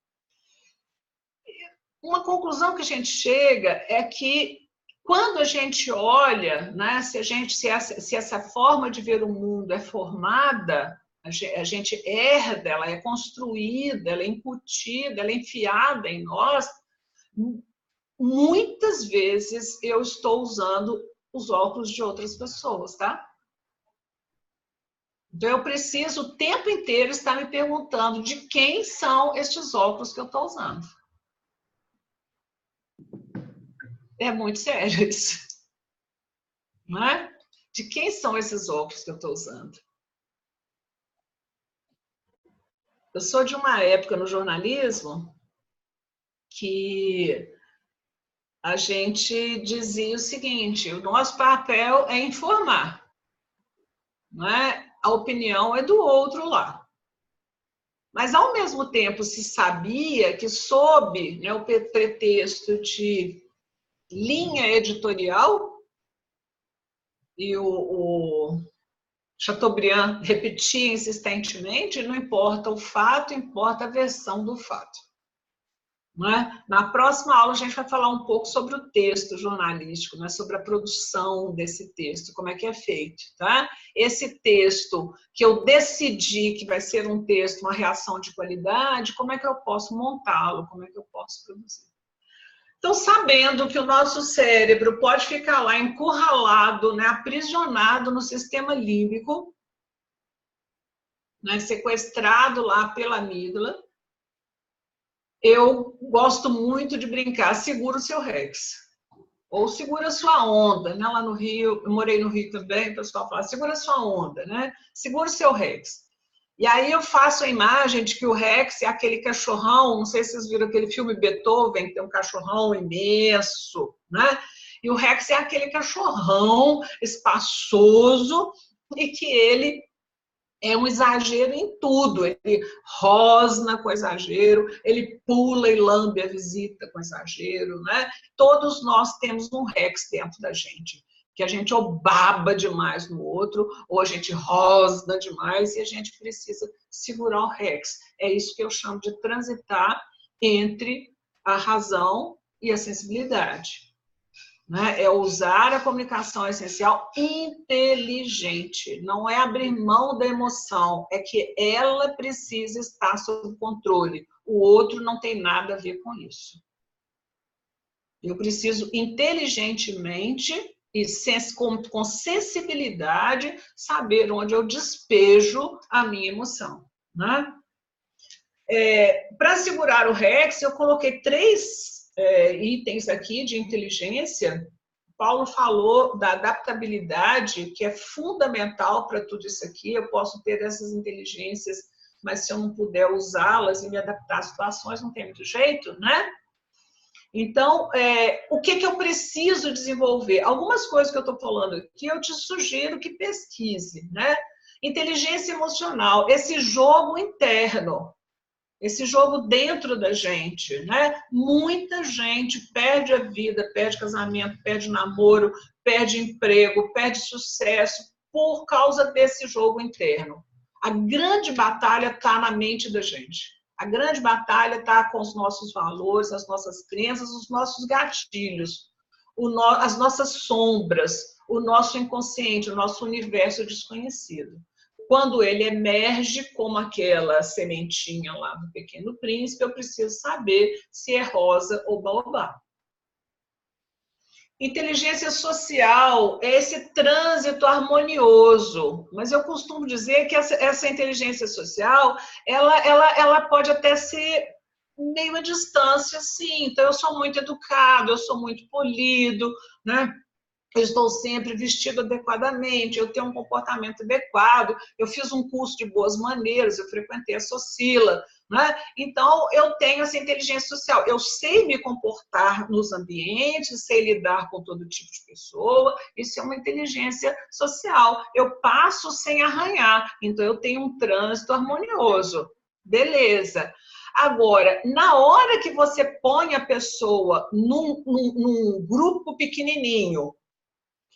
Uma conclusão que a gente chega é que, quando a gente olha, né, se essa forma de ver o mundo é formada, a gente herda, ela é construída, ela é incutida, ela é enfiada em nós, muitas vezes eu estou usando os óculos de outras pessoas, tá? Então, eu preciso o tempo inteiro estar me perguntando de quem são estes óculos que eu estou usando. É muito sério isso. Não é? De quem são esses óculos que eu estou usando? Eu sou de uma época no jornalismo que a gente dizia o seguinte: o nosso papel é informar, não é? A opinião é do outro lá. Mas, ao mesmo tempo, se sabia que, sob, né, o pretexto de linha editorial, e o Chateaubriand repetia insistentemente, não importa o fato, importa a versão do fato. Não é? Na próxima aula a gente vai falar um pouco sobre o texto jornalístico, né? Sobre a produção desse texto, como é que é feito. Tá? Esse texto que eu decidi que vai ser um texto, uma reação de qualidade, como é que eu posso montá-lo, como é que eu posso produzir. Então, sabendo que o nosso cérebro pode ficar lá encurralado, né, aprisionado no sistema límbico, né, sequestrado lá pela amígdala, eu gosto muito de brincar, segura o seu Rex. Ou segura a sua onda, né? Lá no Rio, eu morei no Rio também, o pessoal fala, segura a sua onda, né? Segura o seu Rex. E aí eu faço a imagem de que o Rex é aquele cachorrão, não sei se vocês viram aquele filme Beethoven, que tem um cachorrão imenso, né? E o Rex é aquele cachorrão espaçoso e que ele é um exagero em tudo. Ele rosna com exagero, ele pula e lambe a visita com exagero, né? Todos nós temos um Rex dentro da gente, que a gente ou baba demais no outro, ou a gente rosna demais e a gente precisa segurar o Rex. É isso que eu chamo de transitar entre a razão e a sensibilidade. Né? É usar a comunicação essencial inteligente. Não é abrir mão da emoção, é que ela precisa estar sob controle. O outro não tem nada a ver com isso. Eu preciso inteligentemente e com sensibilidade saber onde eu despejo a minha emoção. Né? Para segurar o Rex, eu coloquei 3 itens aqui de inteligência. Paulo falou da adaptabilidade, que é fundamental para tudo isso aqui. Eu posso ter essas inteligências, mas se eu não puder usá-las e me adaptar às situações, não tem muito jeito, né? Então, o que eu preciso desenvolver? Algumas coisas que eu estou falando aqui, eu te sugiro que pesquise, né? Inteligência emocional, esse jogo interno, esse jogo dentro da gente, né? Muita gente perde a vida, perde casamento, perde namoro, perde emprego, perde sucesso por causa desse jogo interno. A grande batalha está na mente da gente. A grande batalha está com os nossos valores, as nossas crenças, os nossos gatilhos, as nossas sombras, o nosso inconsciente, o nosso universo desconhecido. Quando ele emerge como aquela sementinha lá do Pequeno Príncipe, eu preciso saber se é rosa ou baobá. Inteligência social é esse trânsito harmonioso, mas eu costumo dizer que essa inteligência social, ela pode até ser meio à distância, sim. Então, eu sou muito educado, eu sou muito polido, né? eu estou sempre vestido adequadamente, eu tenho um comportamento adequado, eu fiz um curso de boas maneiras, eu frequentei a Socila, né? Então, eu tenho essa inteligência social, eu sei me comportar nos ambientes, sei lidar com todo tipo de pessoa, isso é uma inteligência social. Eu passo sem arranhar, então eu tenho um trânsito harmonioso. Beleza. Agora, na hora que você põe a pessoa num grupo pequenininho,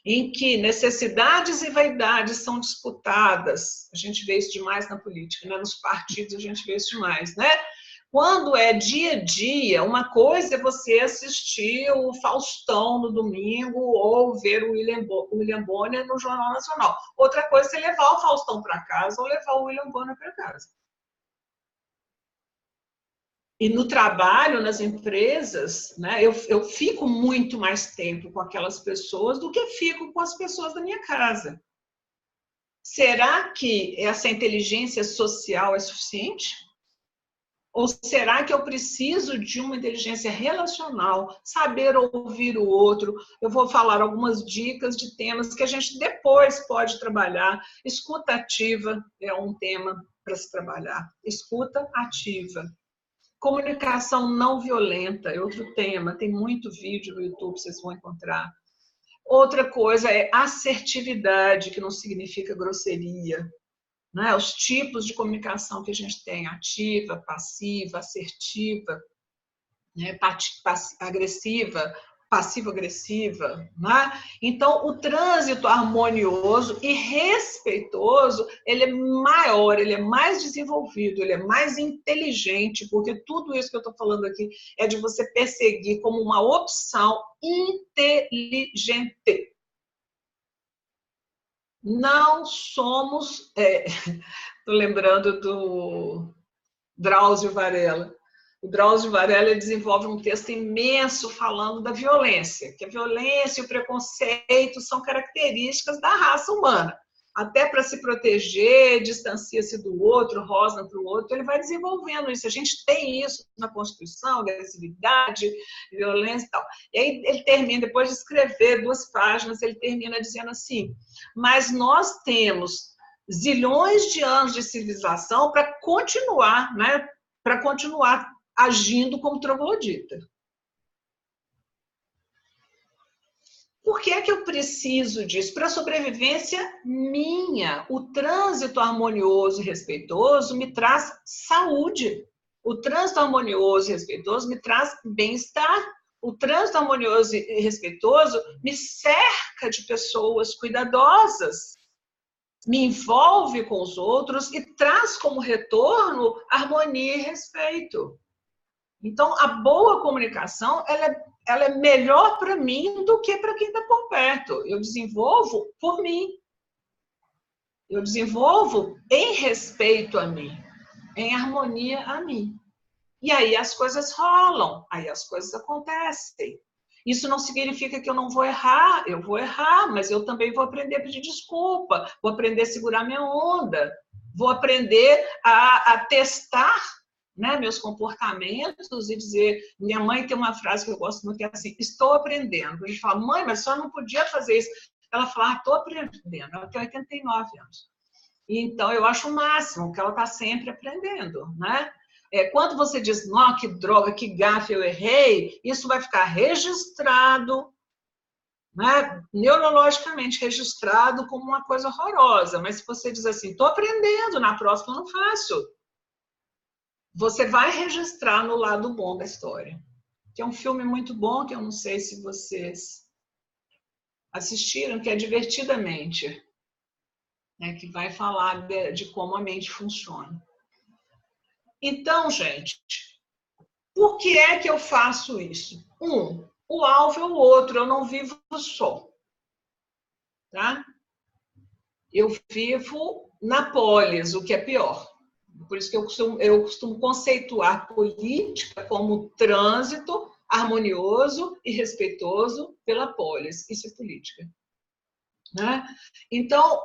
em que necessidades e vaidades são disputadas, a gente vê isso demais na política, né? Nos partidos a gente vê isso demais, né? Quando é dia a dia, uma coisa é você assistir o Faustão no domingo ou ver o William Bonner no Jornal Nacional. Outra coisa é levar o Faustão para casa ou levar o William Bonner para casa. E no trabalho, nas empresas, né, eu fico muito mais tempo com aquelas pessoas do que fico com as pessoas da minha casa. Será que essa inteligência social é suficiente? Ou será que eu preciso de uma inteligência relacional, saber ouvir o outro? Eu vou falar algumas dicas de temas que a gente depois pode trabalhar. Escuta ativa é um tema para se trabalhar. Escuta ativa. Comunicação não violenta é outro tema, tem muito vídeo no YouTube, vocês vão encontrar. Outra coisa é assertividade, que não significa grosseria. Né? Os tipos de comunicação que a gente tem, ativa, passiva, assertiva, né? Agressiva, passivo-agressiva. Né? Então, o trânsito harmonioso e respeitoso, ele é maior, ele é mais desenvolvido, ele é mais inteligente, porque tudo isso que eu estou falando aqui é de você perseguir como uma opção inteligente. Não somos... Estou lembrando do Drauzio Varela. O Drauzio Varela desenvolve um texto imenso falando da violência, que a violência e o preconceito são características da raça humana. Até para se proteger, distancia-se do outro, rosna para o outro, ele vai desenvolvendo isso. A gente tem isso na Constituição, agressividade, violência e tal. E aí ele termina, depois de escrever 2 páginas, ele termina dizendo assim, mas nós temos zilhões de anos de civilização para continuar, né? Para continuar agindo como troglodita. Por que é que eu preciso disso? Para a sobrevivência minha. O trânsito harmonioso e respeitoso me traz saúde. O trânsito harmonioso e respeitoso me traz bem-estar. O trânsito harmonioso e respeitoso me cerca de pessoas cuidadosas, me envolve com os outros e traz como retorno harmonia e respeito. Então, a boa comunicação, ela é melhor para mim do que para quem está por perto. Eu desenvolvo por mim. Eu desenvolvo em respeito a mim, em harmonia a mim. E aí as coisas rolam, aí as coisas acontecem. Isso não significa que eu não vou errar, eu vou errar, mas eu também vou aprender a pedir desculpa, vou aprender a segurar minha onda, vou aprender a testar, né, meus comportamentos e dizer... Minha mãe tem uma frase que eu gosto muito, que é assim, estou aprendendo. A gente fala, mãe, mas a senhora não podia fazer isso. Ela fala, estou aprendendo, ela tem 89 anos. E, então, eu acho o máximo, que ela está sempre aprendendo, né? Quando você diz, não, que droga, que gafe, eu errei, isso vai ficar registrado, né, neurologicamente registrado como uma coisa horrorosa. Mas se você diz assim, estou aprendendo, na próxima eu não faço, você vai registrar no lado bom da história. Que é um filme muito bom, que eu não sei se vocês assistiram, que é Divertidamente, né, que vai falar de como a mente funciona. Então, gente, por que é que eu faço isso? O alvo é o outro, eu não vivo só. Tá? Eu vivo na polis, o que é pior. Por isso que eu costumo conceituar política como trânsito harmonioso e respeitoso pela polis. Isso é política. Né? Então,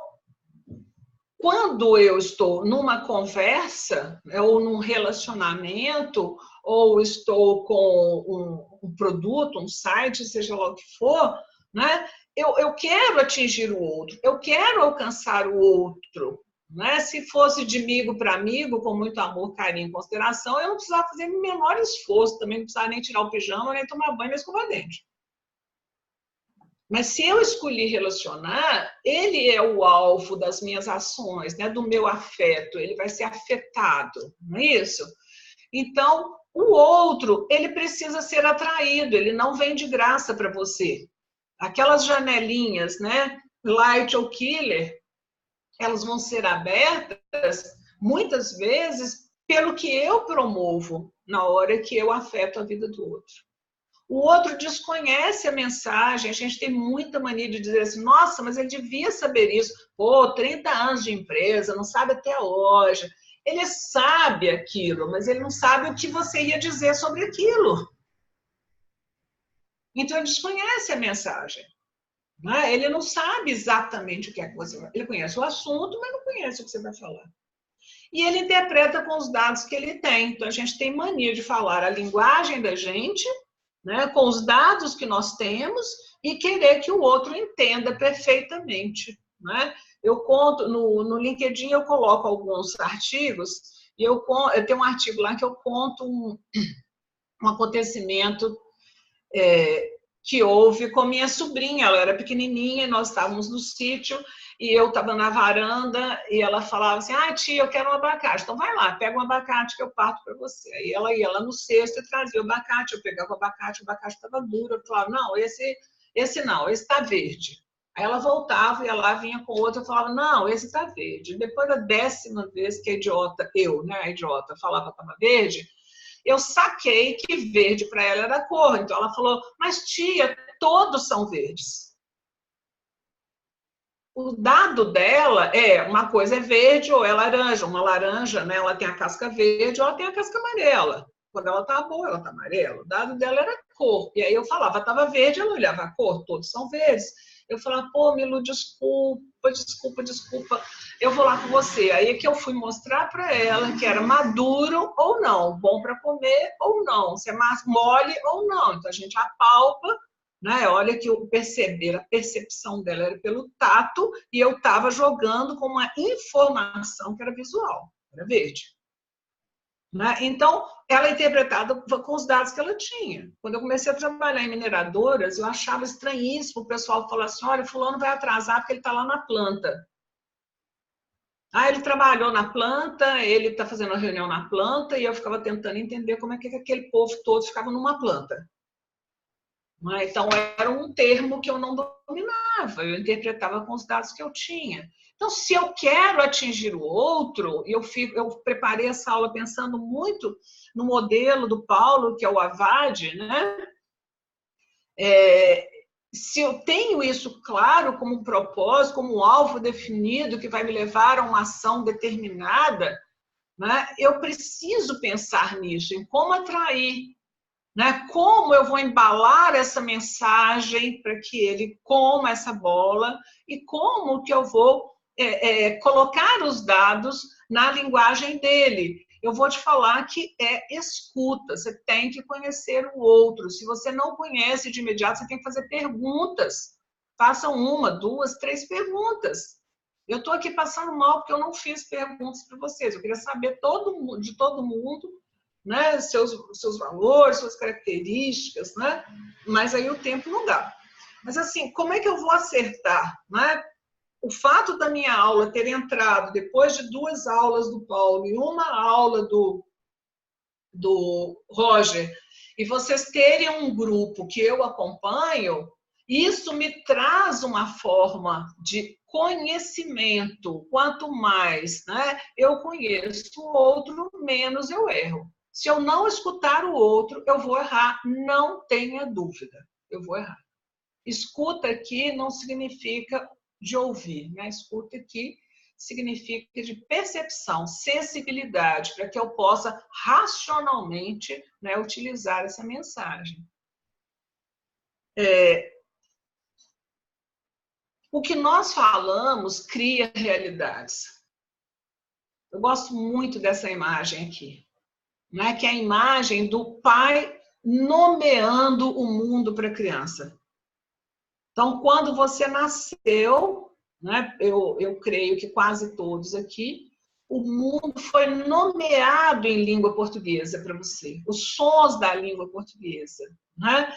quando eu estou numa conversa, ou num relacionamento, ou estou com um produto, um site, seja lá o que for, né? Eu quero atingir o outro, eu quero alcançar o outro. Né? Se fosse de amigo para amigo, com muito amor, carinho e consideração, eu não precisava fazer o menor esforço, também não precisava nem tirar o pijama, nem tomar banho, nem escovar dente. Mas se eu escolhi relacionar, ele é o alvo das minhas ações, né? Do meu afeto, ele vai ser afetado, não é isso? Então, o outro, ele precisa ser atraído, ele não vem de graça para você. Aquelas janelinhas, né? Light ou killer, elas vão ser abertas, muitas vezes, pelo que eu promovo na hora que eu afeto a vida do outro. O outro desconhece a mensagem, a gente tem muita mania de dizer assim, nossa, mas ele devia saber isso. Pô, 30 anos de empresa, não sabe até hoje. Ele sabe aquilo, mas ele não sabe o que você ia dizer sobre aquilo. Então, ele desconhece a mensagem. Ele não sabe exatamente o que é que você vai... Ele conhece o assunto, mas não conhece o que você vai falar. E ele interpreta com os dados que ele tem. Então, a gente tem mania de falar a linguagem da gente, né, com os dados que nós temos e querer que o outro entenda perfeitamente. Né? Eu conto, no LinkedIn eu coloco alguns artigos, e eu tenho um artigo lá que eu conto um acontecimento que houve com minha sobrinha. Ela era pequenininha, nós estávamos no sítio, e eu estava na varanda, e ela falava assim, tia, eu quero um abacate. Então, vai lá, pega um abacate que eu parto para você. Aí ela ia lá no cesto e trazia o abacate, eu pegava o abacate estava duro, eu falava, não, esse não, esse está verde. Aí ela voltava, ia lá, vinha com outro, eu falava, não, esse está verde. Depois da 10ª vez que a idiota, a idiota, falava que estava verde, eu saquei que verde para ela era cor. Então ela falou, mas tia, todos são verdes. O dado dela uma coisa é verde ou é laranja. Uma laranja, né, ela tem a casca verde ou ela tem a casca amarela. Quando ela tá boa, ela tá amarela. O dado dela era cor. E aí eu falava, estava verde, ela olhava a cor, todos são verdes. Eu falava, pô, Milu, desculpa, eu vou lá com você. Aí é que eu fui mostrar para ela que era maduro ou não, bom para comer ou não, se é mais mole ou não. Então a gente apalpa, né? Olha que eu perceber, a percepção dela era pelo tato e eu estava jogando com uma informação que era visual, era verde. Né? Então, ela interpretada com os dados que ela tinha. Quando eu comecei a trabalhar em mineradoras, eu achava estranhíssimo o pessoal falar assim, olha, fulano vai atrasar porque ele está lá na planta. Ele trabalhou na planta, ele está fazendo uma reunião na planta, e eu ficava tentando entender como é que aquele povo todo ficava numa planta. Então, era um termo que eu não dominava, eu interpretava com os dados que eu tinha. Então, se eu quero atingir o outro, eu preparei essa aula pensando muito no modelo do Paulo, que é o AVAD, né? Se eu tenho isso claro como um propósito, como um alvo definido que vai me levar a uma ação determinada, né? Eu preciso pensar nisso, em como atrair. Né? Como eu vou embalar essa mensagem para que ele coma essa bola e como que eu vou colocar os dados na linguagem dele. Eu vou te falar que escuta, você tem que conhecer o outro. Se você não conhece de imediato, você tem que fazer perguntas. Façam 1, 2, 3 perguntas. Eu estou aqui passando mal porque eu não fiz perguntas para vocês. Eu queria saber de todo mundo, né, seus valores, suas características, né? Mas aí o tempo não dá. Mas assim, como é que eu vou acertar, né? O fato da minha aula ter entrado depois de 2 aulas do Paulo e 1 aula do Roger, e vocês terem um grupo que eu acompanho, isso me traz uma forma de conhecimento. Quanto mais, né, eu conheço o outro, menos eu erro. Se eu não escutar o outro, eu vou errar, não tenha dúvida, eu vou errar. Escuta aqui não significa de ouvir, né? Escuta aqui significa de percepção, sensibilidade, para que eu possa racionalmente, né, utilizar essa mensagem. O que nós falamos cria realidades. Eu gosto muito dessa imagem aqui, né, que é a imagem do pai nomeando o mundo para a criança. Então, quando você nasceu, né, eu creio que quase todos aqui, o mundo foi nomeado em língua portuguesa para você, os sons da língua portuguesa, né?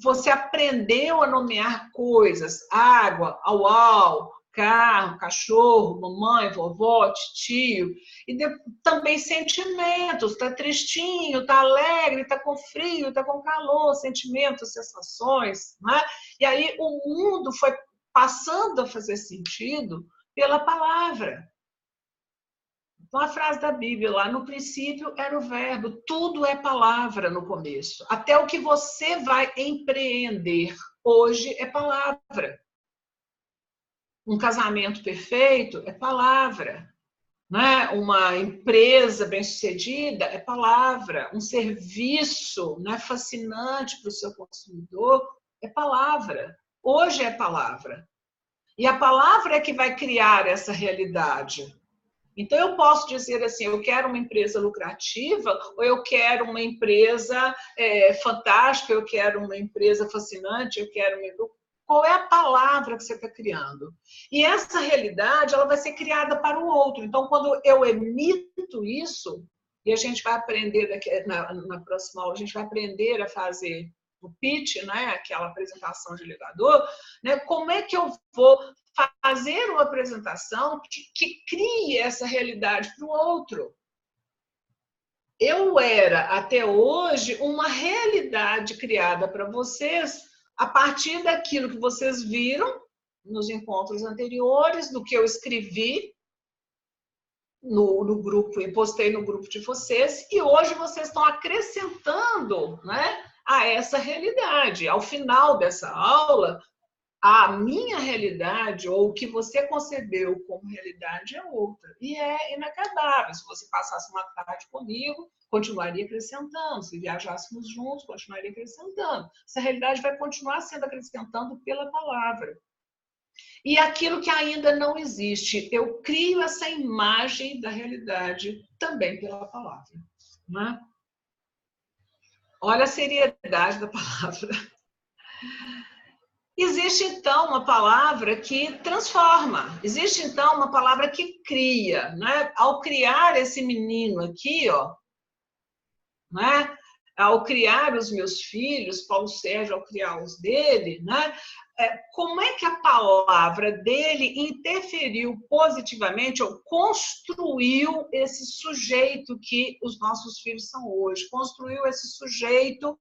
Você aprendeu a nomear coisas, água, au-au, carro, cachorro, mamãe, vovó, tio, e também sentimentos, tá tristinho, tá alegre, tá com frio, tá com calor, sentimentos, sensações, né? E aí o mundo foi passando a fazer sentido pela palavra. Então, a frase da Bíblia lá, no princípio era o verbo, tudo é palavra no começo. Até o que você vai empreender hoje é palavra. Um casamento perfeito é palavra. Né? Uma empresa bem-sucedida é palavra. Um serviço, né, fascinante para o seu consumidor é palavra. Hoje é palavra. E a palavra é que vai criar essa realidade. Então, eu posso dizer assim, eu quero uma empresa lucrativa, ou eu quero uma empresa fantástica, eu quero uma empresa fascinante, eu quero uma... Qual é a palavra que você está criando? E essa realidade, ela vai ser criada para o outro. Então, quando eu emito isso, e a gente vai aprender, daqui, na próxima aula, a gente vai aprender a fazer o pitch, né? Aquela apresentação de elevador, né? Como é que eu vou fazer uma apresentação que crie essa realidade para o outro? Eu era, até hoje, uma realidade criada para vocês a partir daquilo que vocês viram nos encontros anteriores, do que eu escrevi no grupo e postei no grupo de vocês, e hoje vocês estão acrescentando, né, a essa realidade. Ao final dessa aula, a minha realidade, ou o que você concebeu como realidade, é outra. E é inacabável. Se você passasse uma tarde comigo, continuaria acrescentando. Se viajássemos juntos, continuaria acrescentando. Essa realidade vai continuar sendo acrescentando pela palavra. E aquilo que ainda não existe, eu crio essa imagem da realidade também pela palavra. Né? Olha a seriedade da palavra. Existe, então, uma palavra que transforma. Existe, então, uma palavra que cria. Né? Ao criar esse menino aqui, ó, né? Ao criar os meus filhos, Paulo Sérgio, ao criar os dele, né? Como é que a palavra dele interferiu positivamente ou construiu esse sujeito que os nossos filhos são hoje? Construiu esse sujeito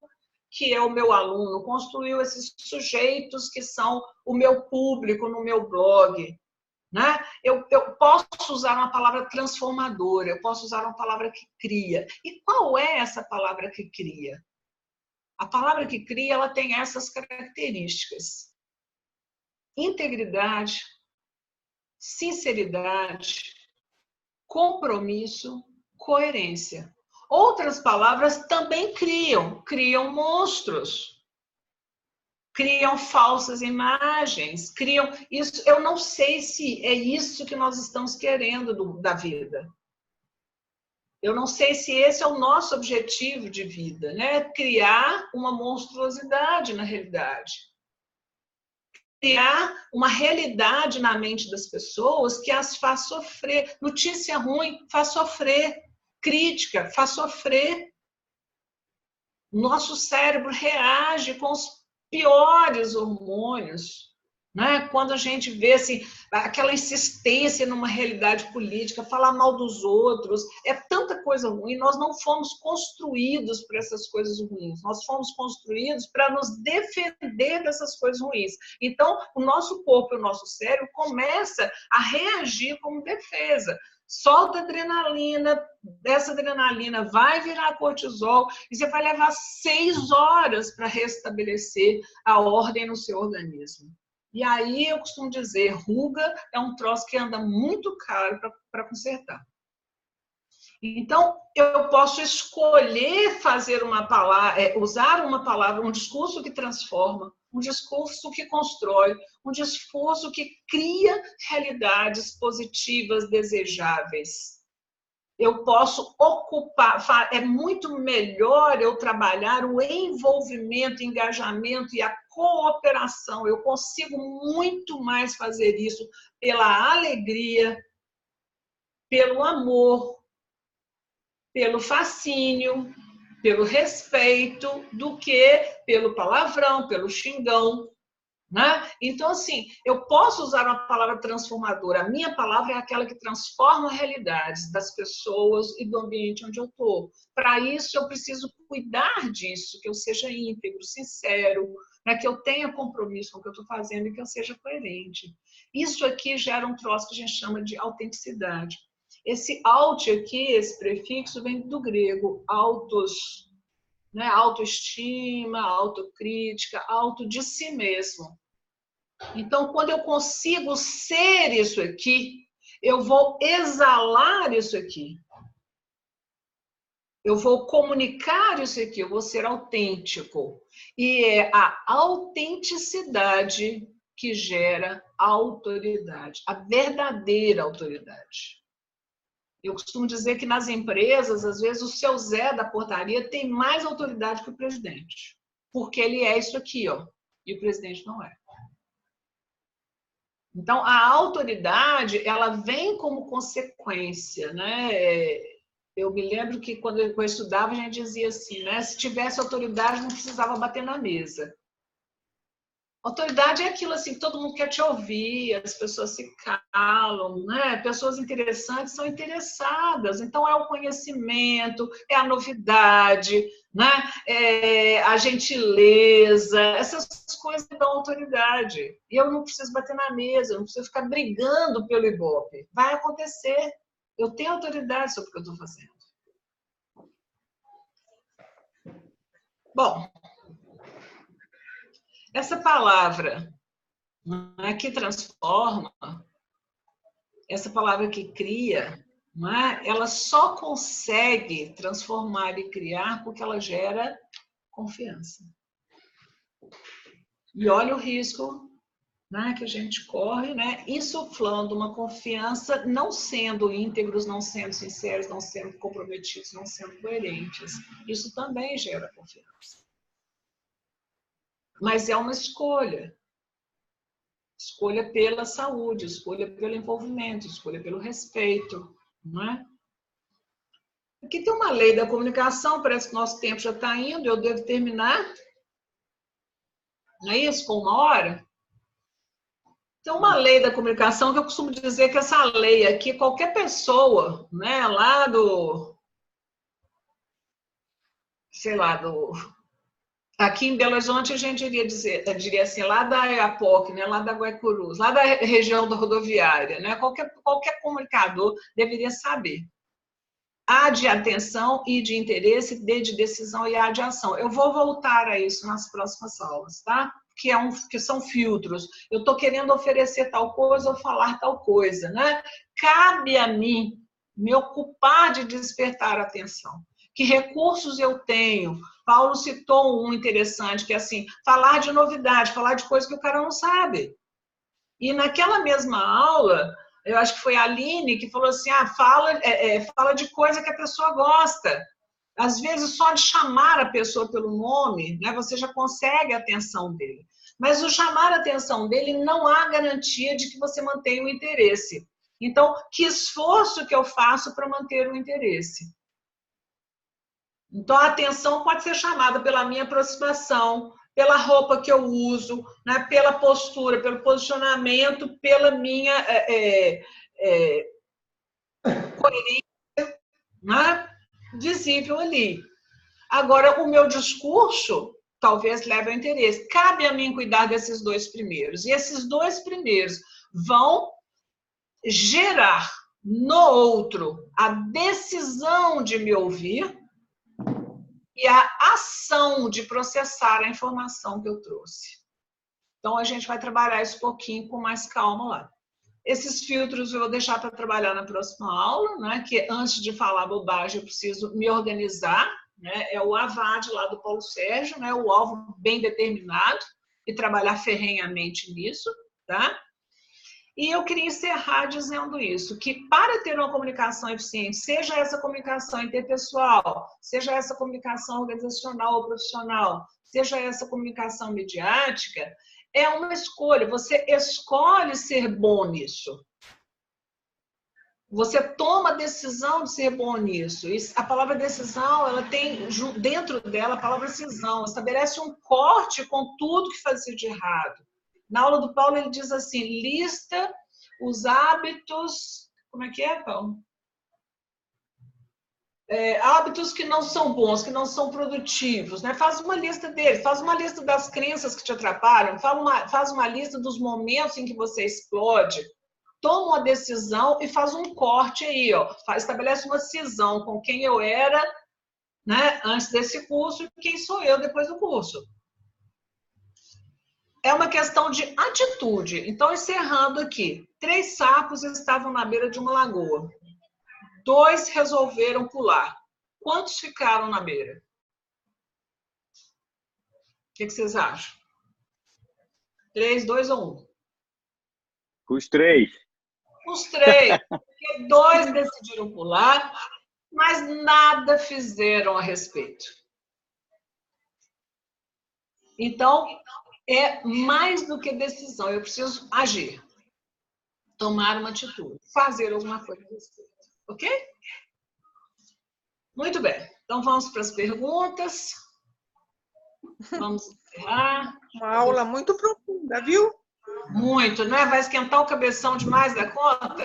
que é o meu aluno, construiu esses sujeitos que são o meu público no meu blog. Né? Eu posso usar uma palavra transformadora, eu posso usar uma palavra que cria. E qual é essa palavra que cria? A palavra que cria, ela tem essas características: integridade, sinceridade, compromisso, coerência. Outras palavras também criam monstros, criam falsas imagens, criam isso. Eu não sei se é isso que nós estamos querendo da vida. Eu não sei se esse é o nosso objetivo de vida, né? Criar uma monstruosidade na realidade. Criar uma realidade na mente das pessoas que as faz sofrer. Notícia ruim faz sofrer. Crítica faz sofrer. Nosso cérebro reage com os piores hormônios, né? Quando a gente vê assim, aquela insistência numa realidade política, falar mal dos outros, é tanta coisa ruim. Nós não fomos construídos para essas coisas ruins, nós fomos construídos para nos defender dessas coisas ruins. Então, o nosso corpo e o nosso cérebro começa a reagir como defesa. Solta adrenalina, dessa adrenalina vai virar cortisol e você vai levar 6 horas para restabelecer a ordem no seu organismo. E aí eu costumo dizer, ruga é um troço que anda muito caro para consertar. Então, eu posso escolher fazer uma palavra, usar uma palavra, um discurso que transforma, um discurso que constrói, um discurso que cria realidades positivas, desejáveis. eu posso ocupar, é muito melhor eu trabalhar o envolvimento, engajamento e a cooperação. Eu consigo muito mais fazer isso pela alegria, pelo amor, pelo fascínio, pelo respeito, do que pelo palavrão, pelo xingão. Né? Então, assim, eu posso usar uma palavra transformadora. A minha palavra é aquela que transforma realidades das pessoas e do ambiente onde eu estou. Para isso, eu preciso cuidar disso, que eu seja íntegro, sincero, né? Que eu tenha compromisso com o que eu estou fazendo e que eu seja coerente. Isso aqui gera um troço que a gente chama de autenticidade. Esse aut aqui, esse prefixo, vem do grego autos, né? Autoestima, autocrítica, auto de si mesmo. Então, quando eu consigo ser isso aqui, eu vou exalar isso aqui. Eu vou comunicar isso aqui, eu vou ser autêntico. E é a autenticidade que gera a autoridade, a verdadeira autoridade. Eu costumo dizer que nas empresas, às vezes, o seu Zé da portaria tem mais autoridade que o presidente. Porque ele é isso aqui, ó, e o presidente não é. Então, a autoridade, ela vem como consequência, né? Eu me lembro que quando eu estudava, a gente dizia assim, né? Se tivesse autoridade, não precisava bater na mesa. Autoridade é aquilo assim, que todo mundo quer te ouvir, as pessoas se calam, né? Pessoas interessantes são interessadas, então é o conhecimento, é a novidade, né? É a gentileza, essas coisas dão autoridade. E eu não preciso bater na mesa, eu não preciso ficar brigando pelo Ibope. Vai acontecer. Eu tenho autoridade sobre o que eu estou fazendo. Bom, essa palavra que transforma, essa palavra que cria, ela só consegue transformar e criar porque ela gera confiança. E olha o risco que a gente corre, insuflando uma confiança, não sendo íntegros, não sendo sinceros, não sendo comprometidos, não sendo coerentes. Isso também gera confiança. Mas é uma escolha. Escolha pela saúde, escolha pelo envolvimento, escolha pelo respeito. Não é? Aqui tem uma lei da comunicação, parece que nosso tempo já está indo, eu devo terminar. Não é isso? Com 1 hora? Tem uma lei da comunicação que eu costumo dizer que essa lei aqui, qualquer pessoa, lá do... sei lá, aqui em Belo Horizonte, a gente diria assim, lá da EAPOC, lá da Guaicurus, lá da região da rodoviária, qualquer comunicador deveria saber. A de atenção e de interesse, D de decisão e A de ação. Eu vou voltar a isso nas próximas aulas, tá? Que são filtros. Eu estou querendo oferecer tal coisa ou falar tal coisa, né? Cabe a mim me ocupar de despertar a atenção. Que recursos eu tenho? Paulo citou um interessante, que é assim, falar de novidade, falar de coisa que o cara não sabe. E naquela mesma aula, eu acho que foi a Aline que falou assim, fala de coisa que a pessoa gosta. Às vezes, só de chamar a pessoa pelo nome, você já consegue a atenção dele. Mas o chamar a atenção dele não há garantia de que você mantenha o interesse. Então, que esforço que eu faço para manter o interesse? Então, a atenção pode ser chamada pela minha aproximação, pela roupa que eu uso, pela postura, pelo posicionamento, pela minha coerência visível ali. Agora, o meu discurso talvez leve ao interesse. Cabe a mim cuidar desses 2 primeiros. E esses 2 primeiros vão gerar no outro a decisão de me ouvir e a ação de processar a informação que eu trouxe. Então, a gente vai trabalhar isso um pouquinho com mais calma lá. Esses filtros eu vou deixar para trabalhar na próxima aula, que antes de falar bobagem eu preciso me organizar, é o AVAD lá do Paulo Sérgio, o alvo bem determinado, e trabalhar ferrenhamente nisso, tá? E eu queria encerrar dizendo isso, que para ter uma comunicação eficiente, seja essa comunicação interpessoal, seja essa comunicação organizacional ou profissional, seja essa comunicação midiática, é uma escolha. Você escolhe ser bom nisso. Você toma a decisão de ser bom nisso. E a palavra decisão, ela tem dentro dela a palavra cisão. Estabelece um corte com tudo que fazia de errado. Na aula do Paulo, ele diz assim, lista os hábitos... Como é que é, Paulo? Hábitos que não são bons, que não são produtivos. Né? Faz uma lista deles, faz uma lista das crenças que te atrapalham, faz uma lista dos momentos em que você explode. Toma uma decisão e faz um corte aí. Ó. Estabelece uma cisão com quem eu era, né, antes desse curso e quem sou eu depois do curso. É uma questão de atitude. Então, encerrando aqui. 3 sapos estavam na beira de uma lagoa. 2 resolveram pular. Quantos ficaram na beira? O que vocês acham? 3, 2 ou 1? Os 3. Os 3. Porque 2 decidiram pular, mas nada fizeram a respeito. Então, é mais do que decisão. Eu preciso agir. Tomar uma atitude. Fazer alguma coisa a respeito. Ok? Muito bem. Então, vamos para as perguntas. Vamos encerrar. Uma aula muito profunda, viu? Muito, né? Vai esquentar o cabeção demais da conta?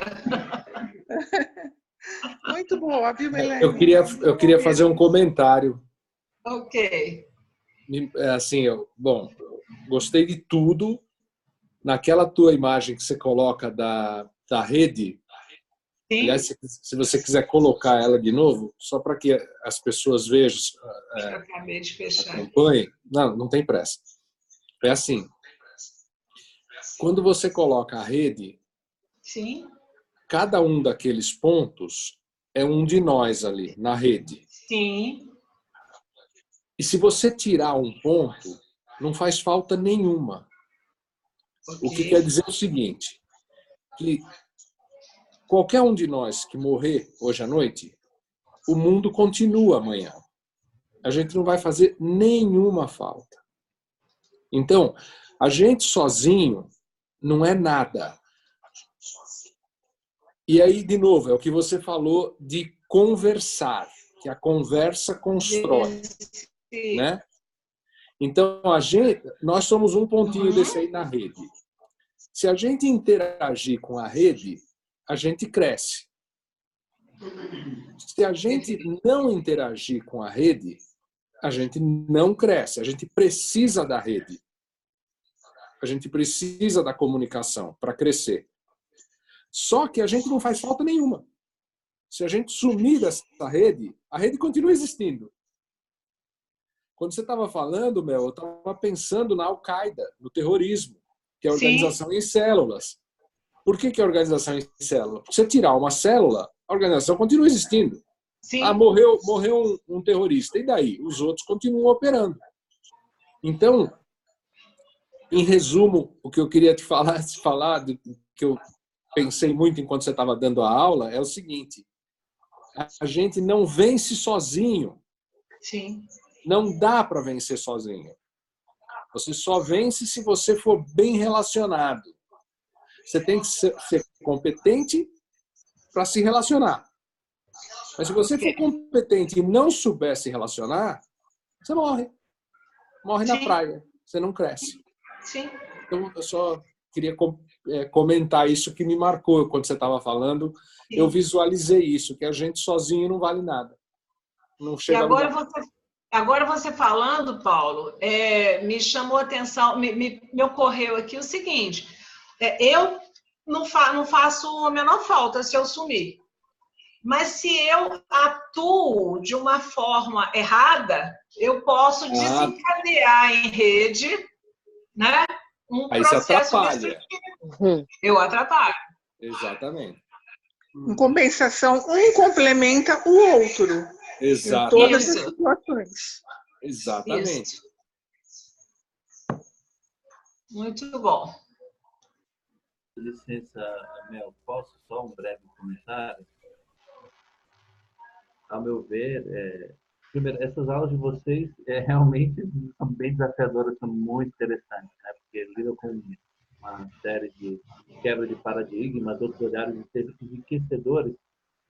Muito boa, viu, Milene? Eu queria fazer um comentário. Ok. Assim, gostei de tudo. Naquela tua imagem que você coloca da rede, Sim. aliás, se você quiser colocar ela de novo, só para que as pessoas vejam, Eu acabei de fechar. acompanhem. Não tem pressa. É assim, quando você coloca a rede, Sim. cada um daqueles pontos é um de nós ali, na rede. Sim. E se você tirar um ponto, não faz falta nenhuma. Okay. O que quer dizer o seguinte, que qualquer um de nós que morrer hoje à noite, o mundo continua amanhã. A gente não vai fazer nenhuma falta. Então, a gente sozinho não é nada. E aí, de novo, é o que você falou de conversar, que a conversa constrói. Né? Então, nós somos um pontinho desse aí na rede. Se a gente interagir com a rede, a gente cresce. Se a gente não interagir com a rede, a gente não cresce. A gente precisa da rede. A gente precisa da comunicação para crescer. Só que a gente não faz falta nenhuma. Se a gente sumir dessa rede, a rede continua existindo. Quando você estava falando, Mel, eu estava pensando na Al-Qaeda, no terrorismo, que é a organização em células. Por que é a organização em célula? Se você tirar uma célula, a organização continua existindo. Sim. Morreu um terrorista. E daí? Os outros continuam operando. Então, em resumo, o que eu queria te falar que eu pensei muito enquanto você estava dando a aula, é o seguinte. A gente não vence sozinho. Sim. Não dá para vencer sozinho. Você só vence se você for bem relacionado. Você tem que ser competente para se relacionar. Mas se você for competente e não souber se relacionar, você morre. Morre na praia. Você não cresce. Sim. Então, eu só queria comentar isso que me marcou quando você estava falando. Sim. Eu visualizei isso, que a gente sozinho não vale nada. Não chega Agora você falando, Paulo, me chamou a atenção, me ocorreu aqui o seguinte, eu não faço a menor falta se eu sumir, mas se eu atuo de uma forma errada, eu posso desencadear em rede, né, um aí processo destrutivo. Eu atrapalho. Exatamente. Em compensação, um complementa o outro. Exato. Em todas as situações. Exatamente. Isso. Muito bom. Licença, Mel, posso só um breve comentário? Ao meu ver, primeiro, essas aulas de vocês realmente são bem desafiadoras, são muito interessantes, né? Porque lidam com uma série de quebra de paradigmas, outros olhares enriquecedores.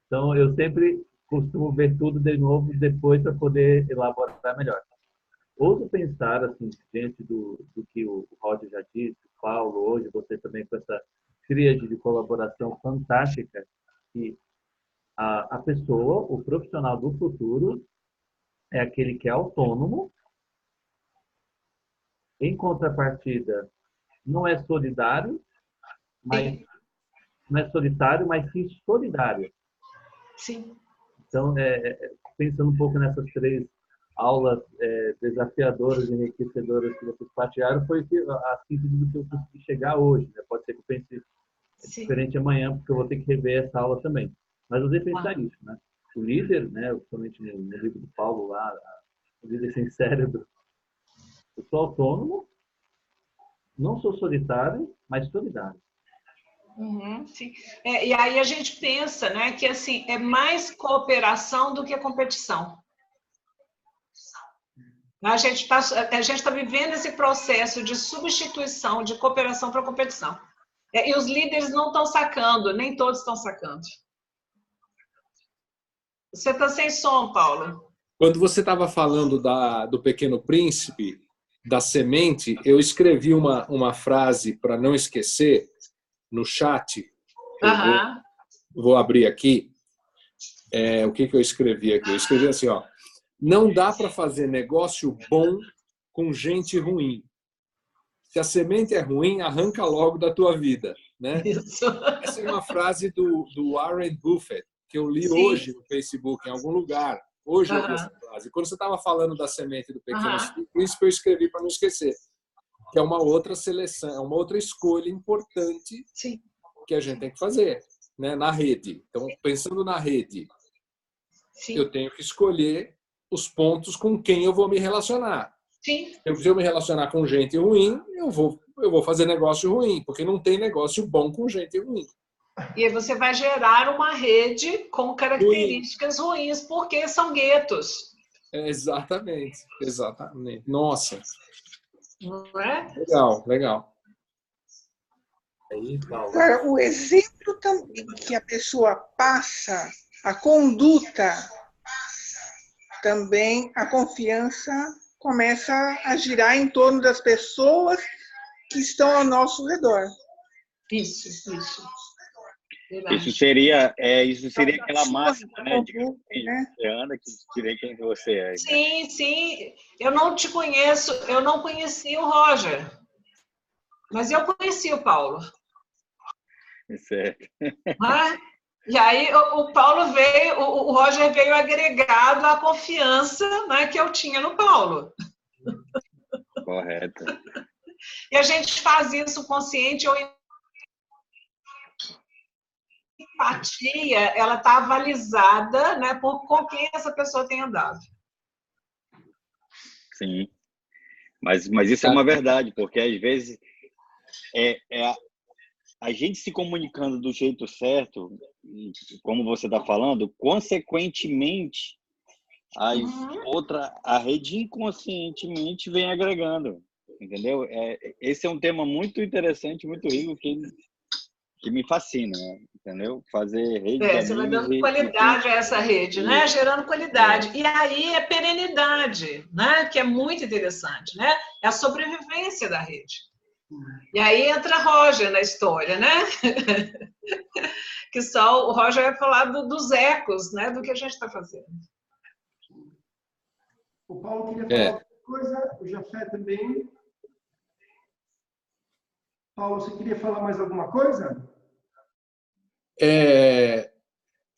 Então, eu sempre costumo ver tudo de novo depois para poder elaborar melhor. Ouso pensar, assim, diante do que o Roger já disse, o Paulo, hoje, você também com essa tríade de colaboração fantástica, que a pessoa, o profissional do futuro, é aquele que é autônomo, em contrapartida, não é solidário, mas não é solitário, mas sim solidário. Sim. Então, pensando um pouco nessas três aulas desafiadoras e enriquecedoras que vocês partilharam, foi a síntese do que eu consegui chegar hoje. Né? Pode ser que eu pense diferente amanhã, porque eu vou ter que rever essa aula também. Mas eu devo pensar nisso, né? O líder, né, somente no livro do Paulo lá, o líder sem cérebro, eu sou autônomo, não sou solitário, mas solidário. Sim. E aí a gente pensa, né, que assim, é mais cooperação do que competição. A gente tá vivendo esse processo de substituição, de cooperação para competição. E os líderes não estão sacando, nem todos estão sacando. Você está sem som, Paulo. Quando você estava falando do Pequeno Príncipe, da semente, eu escrevi uma frase para não esquecer no chat. Vou abrir aqui. O que eu escrevi aqui? Eu escrevi assim, ó. Não dá para fazer negócio bom com gente ruim. Se a semente é ruim, arranca logo da tua vida. Né? Isso. Essa é uma frase do Warren Buffett, que eu li hoje no Facebook, em algum lugar. Hoje eu vi essa frase. Quando você estava falando da semente do Pequeno Príncipe, eu escrevi para não esquecer. Que é uma outra seleção, é uma outra escolha importante que a gente tem que fazer, né? Na rede. Então, pensando na rede, eu tenho que escolher os pontos com quem eu vou me relacionar. Sim. Se eu me relacionar com gente ruim, eu vou fazer negócio ruim, porque não tem negócio bom com gente ruim. E aí você vai gerar uma rede com características ruins, porque são guetos. Exatamente. Nossa. Não é? Legal. Aí, Paulo. Agora, o exemplo também que a pessoa passa, a conduta, também a confiança começa a girar em torno das pessoas que estão ao nosso redor. Isso. Isso seria aquela máxima, né? De você anda, que direi quem você é. Sim. Eu não te conheço, eu não conheci o Roger, mas eu conheci o Paulo. Certo. E aí o Paulo veio, o Roger veio agregado à confiança, né, que eu tinha no Paulo. Correto. E a gente faz isso consciente ou empatia, ela está avalizada, né, por com quem essa pessoa tem andado. Sim. Mas isso é uma verdade, porque às vezes a gente se comunicando do jeito certo, como você está falando, consequentemente, a rede inconscientemente vem agregando, entendeu? Esse é um tema muito interessante, muito rico, que me fascina, entendeu? Fazer rede. Você vai dando qualidade a essa rede, né? Gerando qualidade. E aí é perenidade, né? Que é muito interessante, né? É a sobrevivência da rede. E aí entra Roger na história, né? Que só o Roger vai falar dos ecos, né? Do que a gente está fazendo. O Paulo queria falar outra coisa, o Jafé também. Paulo, você queria falar mais alguma coisa?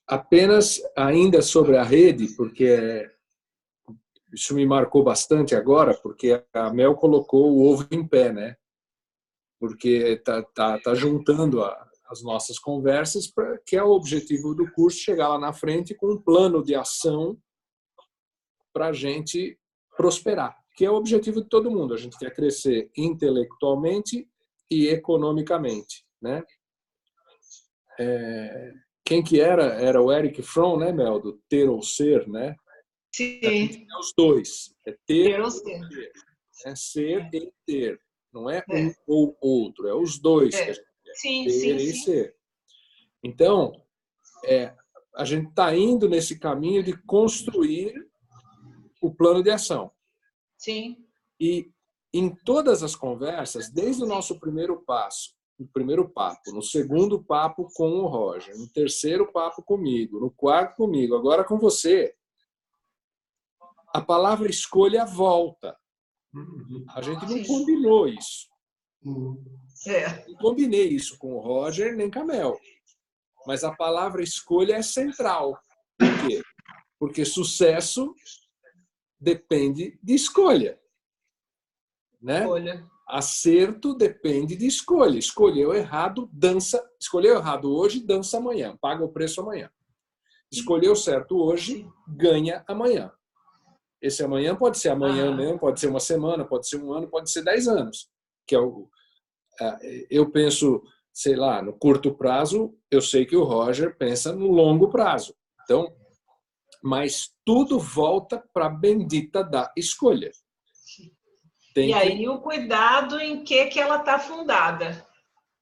Apenas ainda sobre a rede, porque isso me marcou bastante agora, porque a Mel colocou o ovo em pé, né? Porque tá juntando as nossas conversas, que é o objetivo do curso, chegar lá na frente com um plano de ação para a gente prosperar, que é o objetivo de todo mundo. A gente quer crescer intelectualmente e economicamente, né? quem que era? Era o Eric Fromm, né, Mel? Do ter ou ser, né? Sim. É os dois. É ter ou ser. É ser e ter. Não é um ou outro. É os dois. Que a gente quer. Sim, ter e ser. Então, a gente está indo nesse caminho de construir o plano de ação. Sim. E em todas as conversas, desde o nosso primeiro passo, no primeiro papo, no segundo papo com o Roger, no terceiro papo comigo, no quarto comigo, agora com você, a palavra escolha volta. A gente não combinou isso. Não combinei isso com o Roger nem com a Mel. Mas a palavra escolha é central. Por quê? Porque sucesso depende de escolha. Né? Acerto depende de escolha. Escolheu errado, dança. Escolheu errado hoje, dança amanhã. Paga o preço amanhã. Escolheu certo hoje, ganha amanhã. Esse amanhã pode ser amanhã mesmo, pode ser uma semana, pode ser um ano, pode ser 10 anos. Que eu penso, sei lá, no curto prazo, eu sei que o Roger pensa no longo prazo. Então, mas tudo volta para a bendita da escolha. Aí o cuidado em que ela está fundada.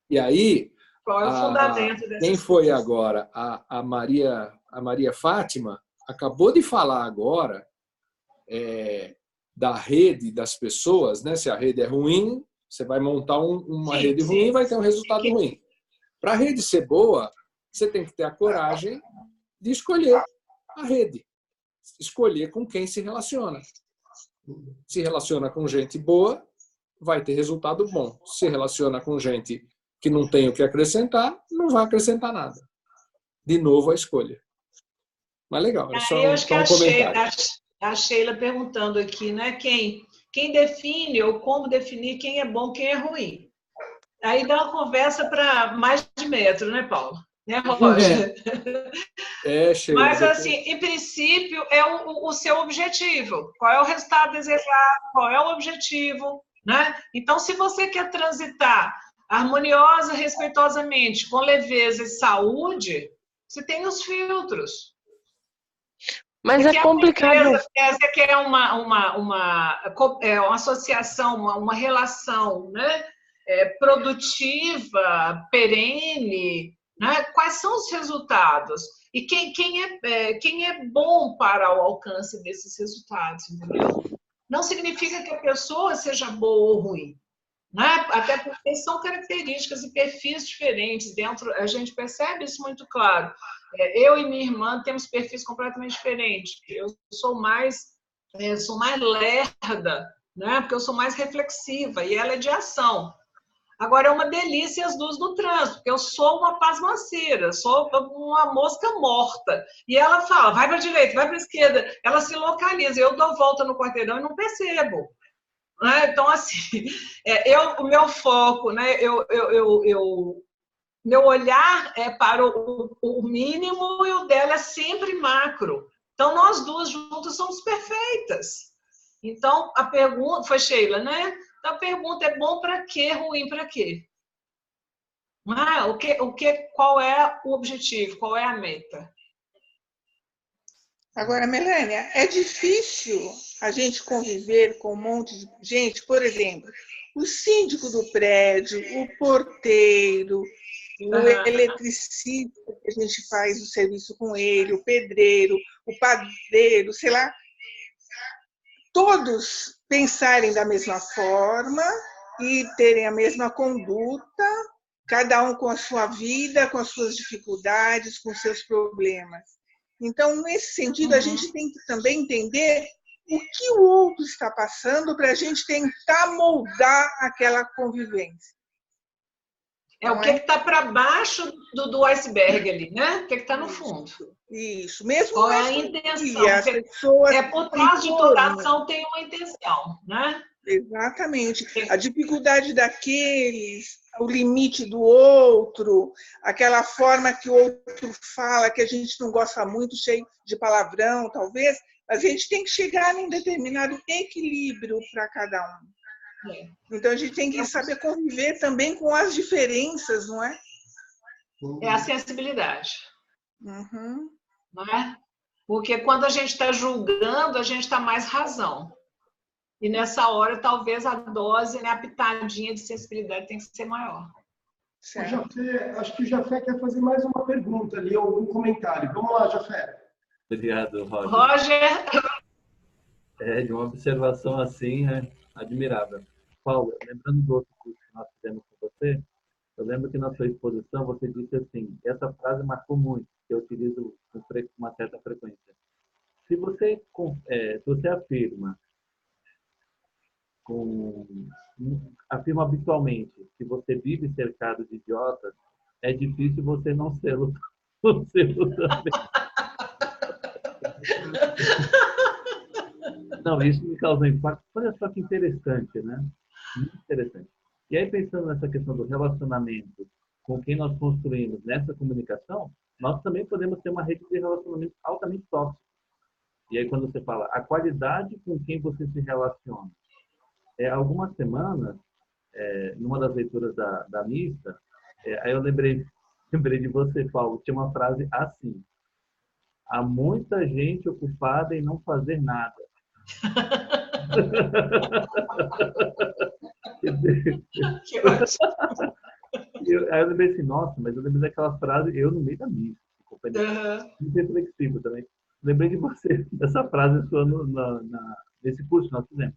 E aí, qual é o fundamento dessa quem foi agora? A Maria Fátima acabou de falar agora da rede das pessoas, né? Se a rede é ruim, você vai montar uma rede ruim e vai ter um resultado ruim. Para a rede ser boa, você tem que ter a coragem de escolher a rede. Escolher com quem se relaciona. Se relaciona com gente boa, vai ter resultado bom. Se relaciona com gente que não tem o que acrescentar, não vai acrescentar nada. De novo, a escolha. Mas legal, é só um comentário. A Sheila perguntando aqui, né? Quem define ou como definir quem é bom, quem é ruim. Aí dá uma conversa para mais de metro, né, Paulo? Né, Roger? Sheila. Mas, assim, em princípio, é o seu objetivo. Qual é o resultado desejado? Qual é o objetivo? Né? Então, se você quer transitar harmoniosa, respeitosamente, com leveza e saúde, você tem os filtros. Mas é complicado. Você quer uma associação, uma relação, né? Produtiva, perene, né? Quais são os resultados? E quem é bom para o alcance desses resultados, entendeu? Não significa que a pessoa seja boa ou ruim, né? Até porque são características e perfis diferentes dentro. A gente percebe isso muito claro. Eu e minha irmã temos perfis completamente diferentes. Eu sou mais lerda, né? Porque eu sou mais reflexiva e ela é de ação. Agora, é uma delícia as duas no trânsito, porque eu sou uma pasmaceira, sou uma mosca morta. E ela fala, vai para a direita, vai para a esquerda. Ela se localiza. Eu dou volta no quarteirão e não percebo. Né? Então, assim, o meu foco, né? Meu olhar é para o mínimo e o dela é sempre macro. Então, nós duas juntas somos perfeitas. Então, a pergunta foi Sheila, né? Então, a pergunta é bom para quê, ruim para quê? Qual é o objetivo? Qual é a meta? Agora, Melânia, é difícil a gente conviver com um monte de gente, por exemplo, o síndico do prédio, o porteiro, o eletricista, que a gente faz o serviço com ele, o pedreiro, o padeiro, sei lá, todos pensarem da mesma forma e terem a mesma conduta, cada um com a sua vida, com as suas dificuldades, com os seus problemas. Então, nesse sentido, a gente tem que também entender o que o outro está passando para a gente tentar moldar aquela convivência. O que está para baixo do iceberg ali, né? O que está no fundo. Isso, mesmo. Qual é a intenção? Por trás de toda ação tem uma intenção, né? Exatamente. A dificuldade daqueles, o limite do outro, aquela forma que o outro fala, que a gente não gosta muito, cheio de palavrão, talvez, a gente tem que chegar em determinado equilíbrio para cada um. Então, a gente tem que saber conviver também com as diferenças, não é? É a sensibilidade. Uhum. Não é? Porque quando a gente está julgando, a gente está mais razão. E nessa hora, talvez a dose, né, a pitadinha de sensibilidade tem que ser maior. Jafé, acho que o Jafé quer fazer mais uma pergunta ali, ou um comentário. Vamos lá, Jafé. Obrigado, Roger. Roger. De uma observação assim, admirável. Paulo, lembrando do outro curso que nós fizemos com você, eu lembro que na sua exposição você disse assim, essa frase marcou muito, que eu utilizo com uma certa frequência. Se você afirma habitualmente que você vive cercado de idiotas, é difícil você não sê-lo também. Não, isso me causou impacto. Olha só que interessante, né? Muito interessante. E aí, pensando nessa questão do relacionamento com quem nós construímos nessa comunicação, nós também podemos ter uma rede de relacionamento altamente tóxico. E aí, quando você fala a qualidade com quem você se relaciona. Algumas semanas, numa das leituras da missa, aí eu lembrei de você, Paulo, tinha uma frase assim: há muita gente ocupada em não fazer nada. Aí eu lembrei assim, nossa, mas eu lembrei daquela frase, eu no meio da missa, muito reflexivo também. Lembrei de você, dessa frase sua nesse curso que nós fizemos.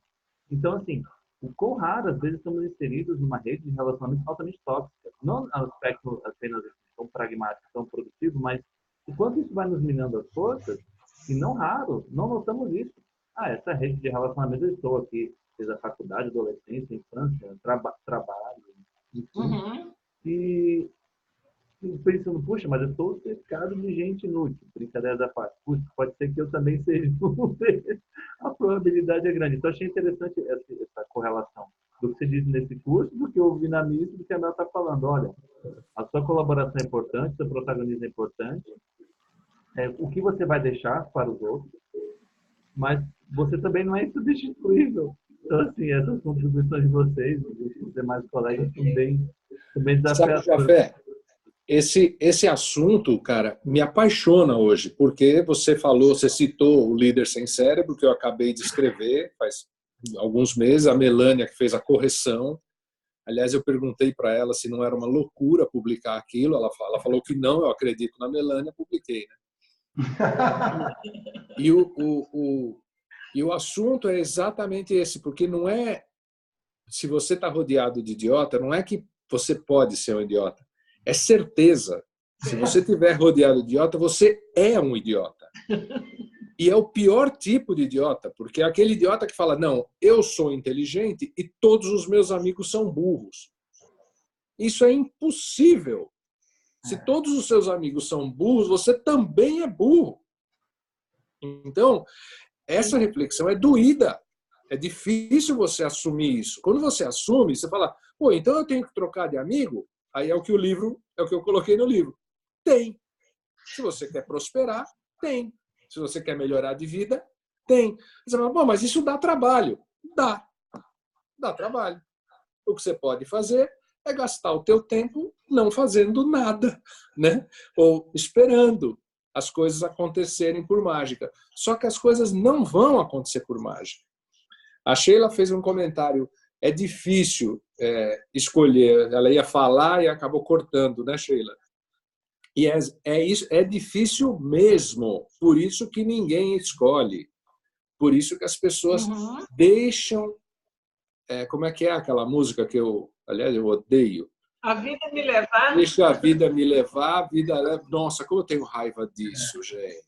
Então, assim, o quão raro, às vezes, estamos inseridos numa rede de relacionamento altamente tóxica. Não no aspecto apenas tão pragmático, tão produtivo, mas o quanto isso vai nos minando as forças, e não raro, não notamos isso. Essa rede de relacionamento, eu estou aqui desde a faculdade, adolescência, infância, trabalho, enfim. E pensando, puxa, mas eu estou cercado de gente inútil, brincadeira da parte. Puxa, pode ser que eu também seja um deles. A probabilidade é grande. Então, achei interessante essa correlação do que você disse nesse curso, do que eu ouvi na missa, do que a Mel está falando. Olha, a sua colaboração é importante, o seu protagonismo é importante, o que você vai deixar para os outros, mas você também não é insubstituível. Então, assim, essas contribuições de vocês, dos demais colegas, também desafiadoras. Jafé, esse assunto, cara, me apaixona hoje, porque você citou o Líder Sem Cérebro, que eu acabei de escrever faz alguns meses, a Melânia que fez a correção. Aliás, eu perguntei para ela se não era uma loucura publicar aquilo, ela falou que não, eu acredito na Melânia, publiquei, né? E o assunto é exatamente esse, porque não é, se você está rodeado de idiota, não é que você pode ser um idiota, é certeza. Se você estiver rodeado de idiota, você é um idiota. E é o pior tipo de idiota, porque é aquele idiota que fala, não, eu sou inteligente e todos os meus amigos são burros. Isso é impossível. Se todos os seus amigos são burros, você também é burro. Então, essa reflexão é doída. É difícil você assumir isso. Quando você assume, você fala, pô, então eu tenho que trocar de amigo? Aí é o que eu coloquei no livro. Tem. Se você quer prosperar, tem. Se você quer melhorar de vida, tem. Você fala, bom, mas isso dá trabalho. Dá trabalho. O que você pode fazer é gastar o teu tempo não fazendo nada, né? Ou esperando as coisas acontecerem por mágica. Só que as coisas não vão acontecer por mágica. A Sheila fez um comentário, é difícil escolher, ela ia falar e acabou cortando, né, Sheila? E é difícil mesmo, por isso que ninguém escolhe, por isso que as pessoas deixam, como é que é aquela música que aliás, eu odeio? A vida me levar. Deixa a vida me levar, a vida leva. Nossa, como eu tenho raiva disso, gente.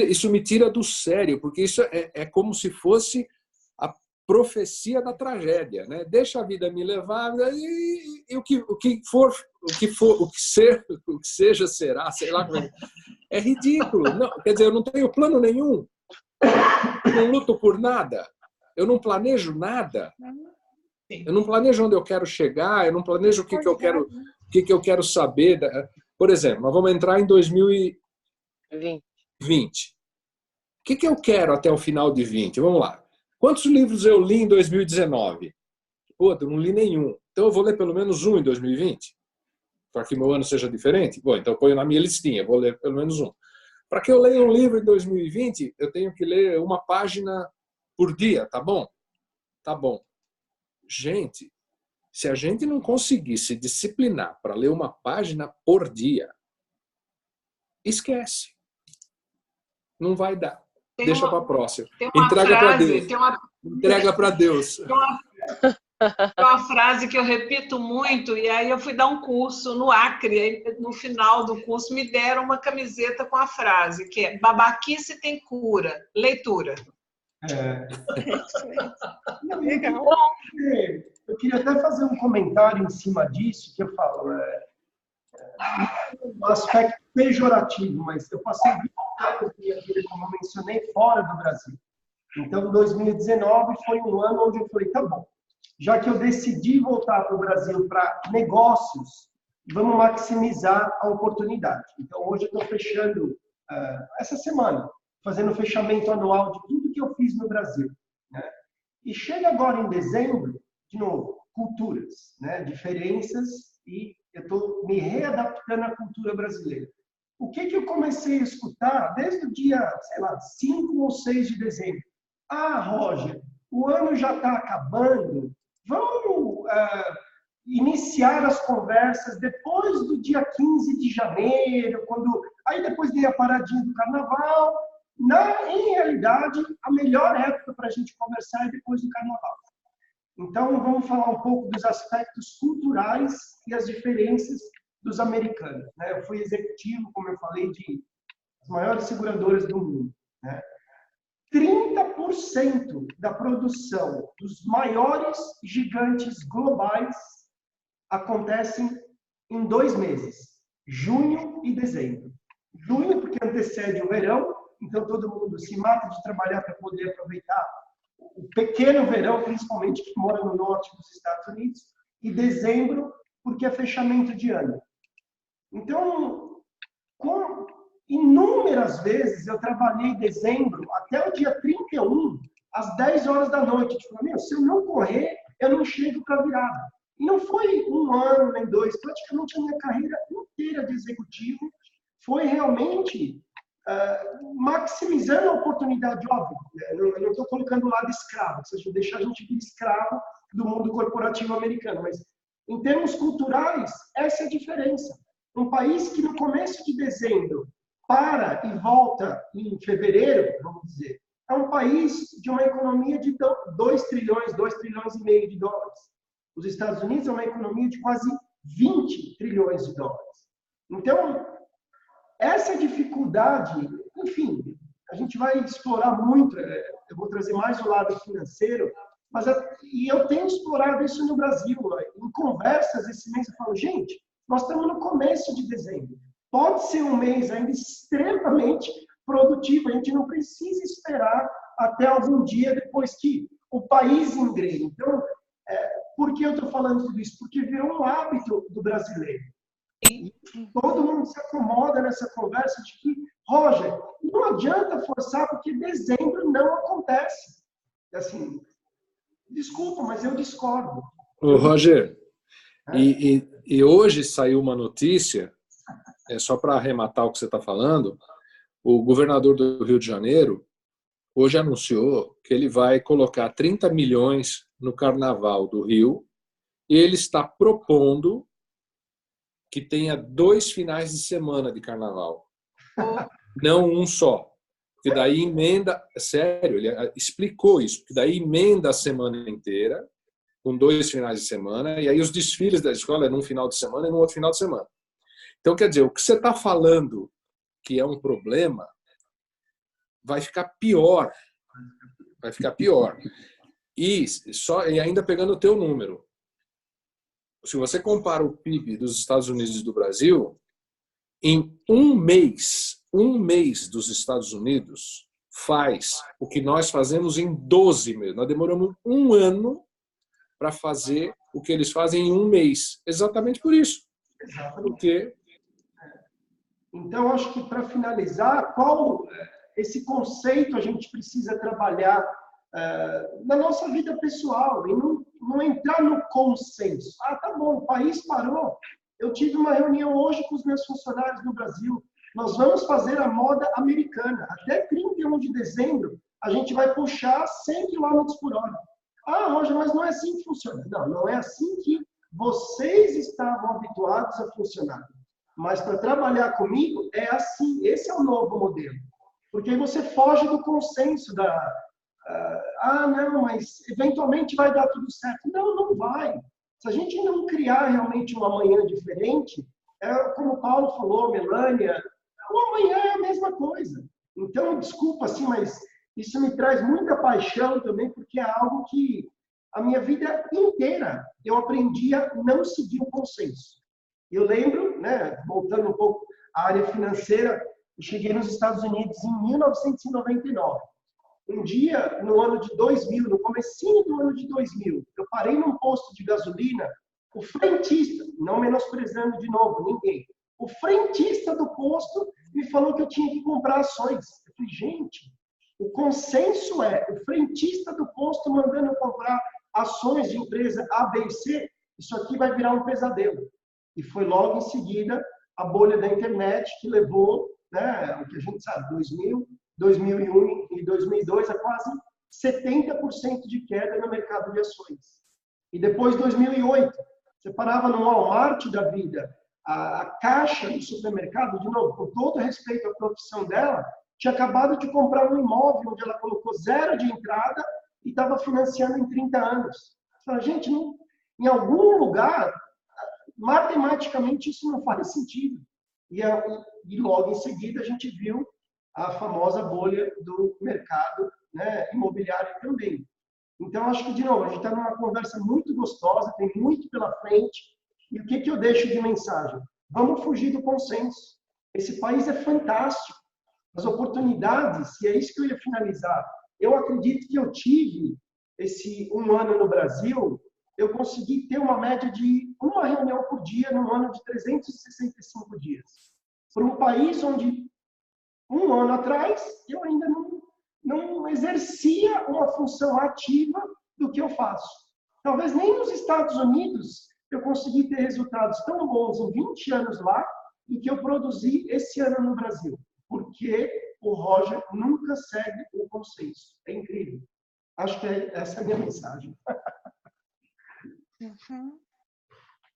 Isso me tira do sério, porque isso é como se fosse a profecia da tragédia, né? Deixa a vida me levar e o que seja será, sei lá como é. É ridículo. Não, quer dizer, eu não tenho plano nenhum. Não luto por nada. Eu não planejo nada. Eu não planejo onde eu quero chegar, eu não planejo o que eu quero saber. Por exemplo, nós vamos entrar em 2020. O que eu quero até o final de 20? Vamos lá. Quantos livros eu li em 2019? Pô, eu não li nenhum. Então eu vou ler pelo menos um em 2020. Para que meu ano seja diferente? Bom, então eu ponho na minha listinha, vou ler pelo menos um. Para que eu leia um livro em 2020, eu tenho que ler uma página por dia, tá bom? Tá bom. Gente, se a gente não conseguir se disciplinar para ler uma página por dia, esquece. Não vai dar. Deixa para a próxima. Entrega para Deus. Entrega para Deus. Tem uma frase que eu repito muito, e aí eu fui dar um curso no Acre, e no final do curso me deram uma camiseta com a frase, que é: babaquice tem cura, leitura. Legal. Eu queria até fazer um comentário em cima disso, que eu falo, um aspecto pejorativo, mas eu passei 20 anos de minha vida, como eu mencionei, fora do Brasil. Então, 2019 foi um ano onde eu falei, tá bom, já que eu decidi voltar para o Brasil para negócios, vamos maximizar a oportunidade. Então, hoje eu estou fechando, essa semana, fazendo o fechamento anual de tudo que eu fiz no Brasil, né? E chega agora em dezembro, de novo, culturas, né? Diferenças, e eu estou me readaptando à cultura brasileira. O que eu comecei a escutar desde o dia, sei lá, 5 ou 6 de dezembro? Ah, Roger, o ano já está acabando, vamos iniciar as conversas depois do dia 15 de janeiro, aí depois vem a paradinha do carnaval. Em realidade, a melhor época para a gente conversar é depois do carnaval. Então, vamos falar um pouco dos aspectos culturais e as diferenças dos americanos, né? Eu fui executivo, como eu falei, de as maiores seguradoras do mundo, né? 30% da produção dos maiores gigantes globais acontecem em 2 meses, junho e dezembro. Junho, porque antecede o verão, então todo mundo se mata de trabalhar para poder aproveitar o pequeno verão, principalmente que mora no norte dos Estados Unidos, e dezembro, porque é fechamento de ano. Então, inúmeras vezes eu trabalhei em dezembro até o dia 31, às 10 horas da noite. Tipo, se eu não correr, eu não chego para a virada. E não foi 1 ano, nem 2, praticamente a minha carreira inteira de executivo foi realmente maximizando a oportunidade, óbvio. Eu não estou colocando o lado escravo, ou seja, deixar a gente vir escravo do mundo corporativo americano, mas em termos culturais, essa é a diferença. Um país que no começo de dezembro para e volta em fevereiro, vamos dizer, é um país de uma economia de 2 trilhões, 2 trilhões e meio de dólares. Os Estados Unidos é uma economia de quase 20 trilhões de dólares. Então, essa dificuldade, enfim, a gente vai explorar muito, eu vou trazer mais o lado financeiro, e eu tenho explorado isso no Brasil. Em conversas esse mês eu falo, gente, nós estamos no começo de dezembro. Pode ser um mês ainda extremamente produtivo, a gente não precisa esperar até algum dia depois que o país engrene. Então, por que eu estou falando tudo isso? Porque virou um hábito do brasileiro. E todo mundo se acomoda nessa conversa de que, Roger, não adianta forçar porque dezembro não acontece. Assim, desculpa, mas eu discordo. Ô, Roger, e hoje saiu uma notícia, só para arrematar o que você está falando, o governador do Rio de Janeiro hoje anunciou que ele vai colocar 30 milhões no Carnaval do Rio e ele está propondo que tenha 2 finais de semana de Carnaval, não um só. Porque daí emenda, sério, ele explicou isso, porque daí emenda a semana inteira, com 2 finais de semana, e aí os desfiles da escola é num final de semana e no outro final de semana. Então, quer dizer, o que você está falando que é um problema vai ficar pior. Vai ficar pior. E ainda pegando o teu número, se você compara o PIB dos Estados Unidos e do Brasil, em um mês dos Estados Unidos faz o que nós fazemos em 12 meses. Nós demoramos 1 ano para fazer o que eles fazem em 1 mês. Exatamente por isso. Porque... Então, acho que para finalizar, qual esse conceito a gente precisa trabalhar na nossa vida pessoal e não entrar no consenso. Ah, tá bom, o país parou, Eu tive uma reunião hoje com os meus funcionários no Brasil. Nós vamos fazer a moda americana. Até 31 de dezembro, a gente vai puxar 100 km por hora. Ah, Roger, mas não é assim que funciona. Não, não é assim que vocês estavam habituados a funcionar. Mas para trabalhar comigo, é assim. Esse é o novo modelo. Porque aí você foge do consenso da... não, mas eventualmente vai dar tudo certo. Não, não vai. Se a gente não criar realmente uma manhã diferente, como o Paulo falou, Melânia, o amanhã é a mesma coisa. Então, desculpa, assim, mas isso me traz muita paixão também, porque é algo que a minha vida inteira eu aprendi a não seguir o consenso. Eu lembro, né, voltando um pouco à área financeira, eu cheguei nos Estados Unidos em 1999. Um dia, no ano de 2000, no comecinho do ano de 2000, eu parei num posto de gasolina, o frentista, não menosprezando de novo ninguém, o frentista do posto me falou que eu tinha que comprar ações. Eu falei, gente, o consenso é o frentista do posto mandando eu comprar ações de empresa A, B e C, isso aqui vai virar um pesadelo. E foi logo em seguida a bolha da internet que levou, né, o que a gente sabe, 2000, 2001 e 2002 a quase 70% de queda no mercado de ações. E depois 2008, você parava no Walmart da vida, a caixa do supermercado, de novo, com todo respeito à profissão dela, tinha acabado de comprar um imóvel onde ela colocou 0 de entrada e estava financiando em 30 anos. Então, gente, em algum lugar, matematicamente, isso não faz sentido. E logo em seguida, a gente viu a famosa bolha do mercado, né, imobiliário também. Então, acho que, de novo, a gente está numa conversa muito gostosa, tem muito pela frente. E o que eu deixo de mensagem? Vamos fugir do consenso. Esse país é fantástico. As oportunidades, e é isso que eu ia finalizar. Eu acredito que eu tive esse 1 ano no Brasil, eu consegui ter uma média de 1 reunião por dia num ano de 365 dias. Por um país onde 1 ano atrás eu ainda não exercia uma função ativa do que eu faço. Talvez nem nos Estados Unidos eu consegui ter resultados tão bons em 20 anos lá do que eu produzi esse ano no Brasil. Porque o Roger nunca segue o consenso. É incrível. Acho que essa é a minha mensagem. Uhum.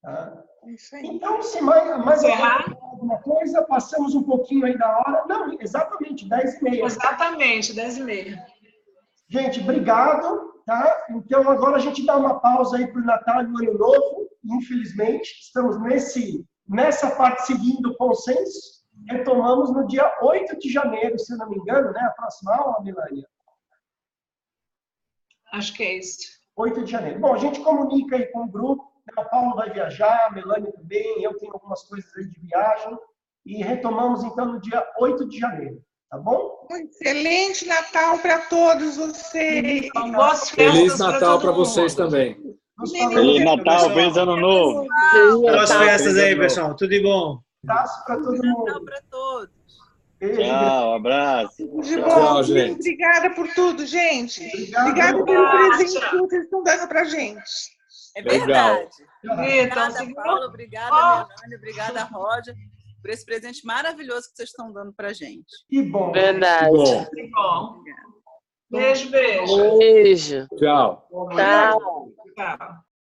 Tá? Isso aí. Então, se mais alguma coisa, passamos um pouquinho aí da hora. Não, exatamente, 10h30. Exatamente, 10h30. Gente, obrigado. Tá? Então, agora a gente dá uma pausa aí para o Natal e o Ano Novo. Infelizmente, estamos nessa parte seguindo o consenso. Retomamos no dia 8 de janeiro, se eu não me engano, né? A próxima aula, Melânia? Acho que é isso. 8 de janeiro. Bom, a gente comunica aí com o grupo. A Paula vai viajar, a Melânia também, eu tenho algumas coisas aí de viagem. E retomamos, então, no dia 8 de janeiro. Tá bom? Um excelente Natal para todos vocês. Boas festas. Feliz Natal para vocês também. Feliz Natal, feliz Ano Novo. Boas festas aí, pessoal. Tudo de bom. Abraço para todo mundo. Natal para todos. Tchau, abraço. Tchau, gente. Obrigada por tudo, gente. Obrigada pelo presente que vocês estão dando para gente. É verdade. Obrigada, Paulo. Obrigada, Melânia. Obrigada, Roger, por esse presente maravilhoso que vocês estão dando para gente. Que bom. Verdade. Que bom. Beijo, beijo. Beijo. Tchau. Tchau. Tchau.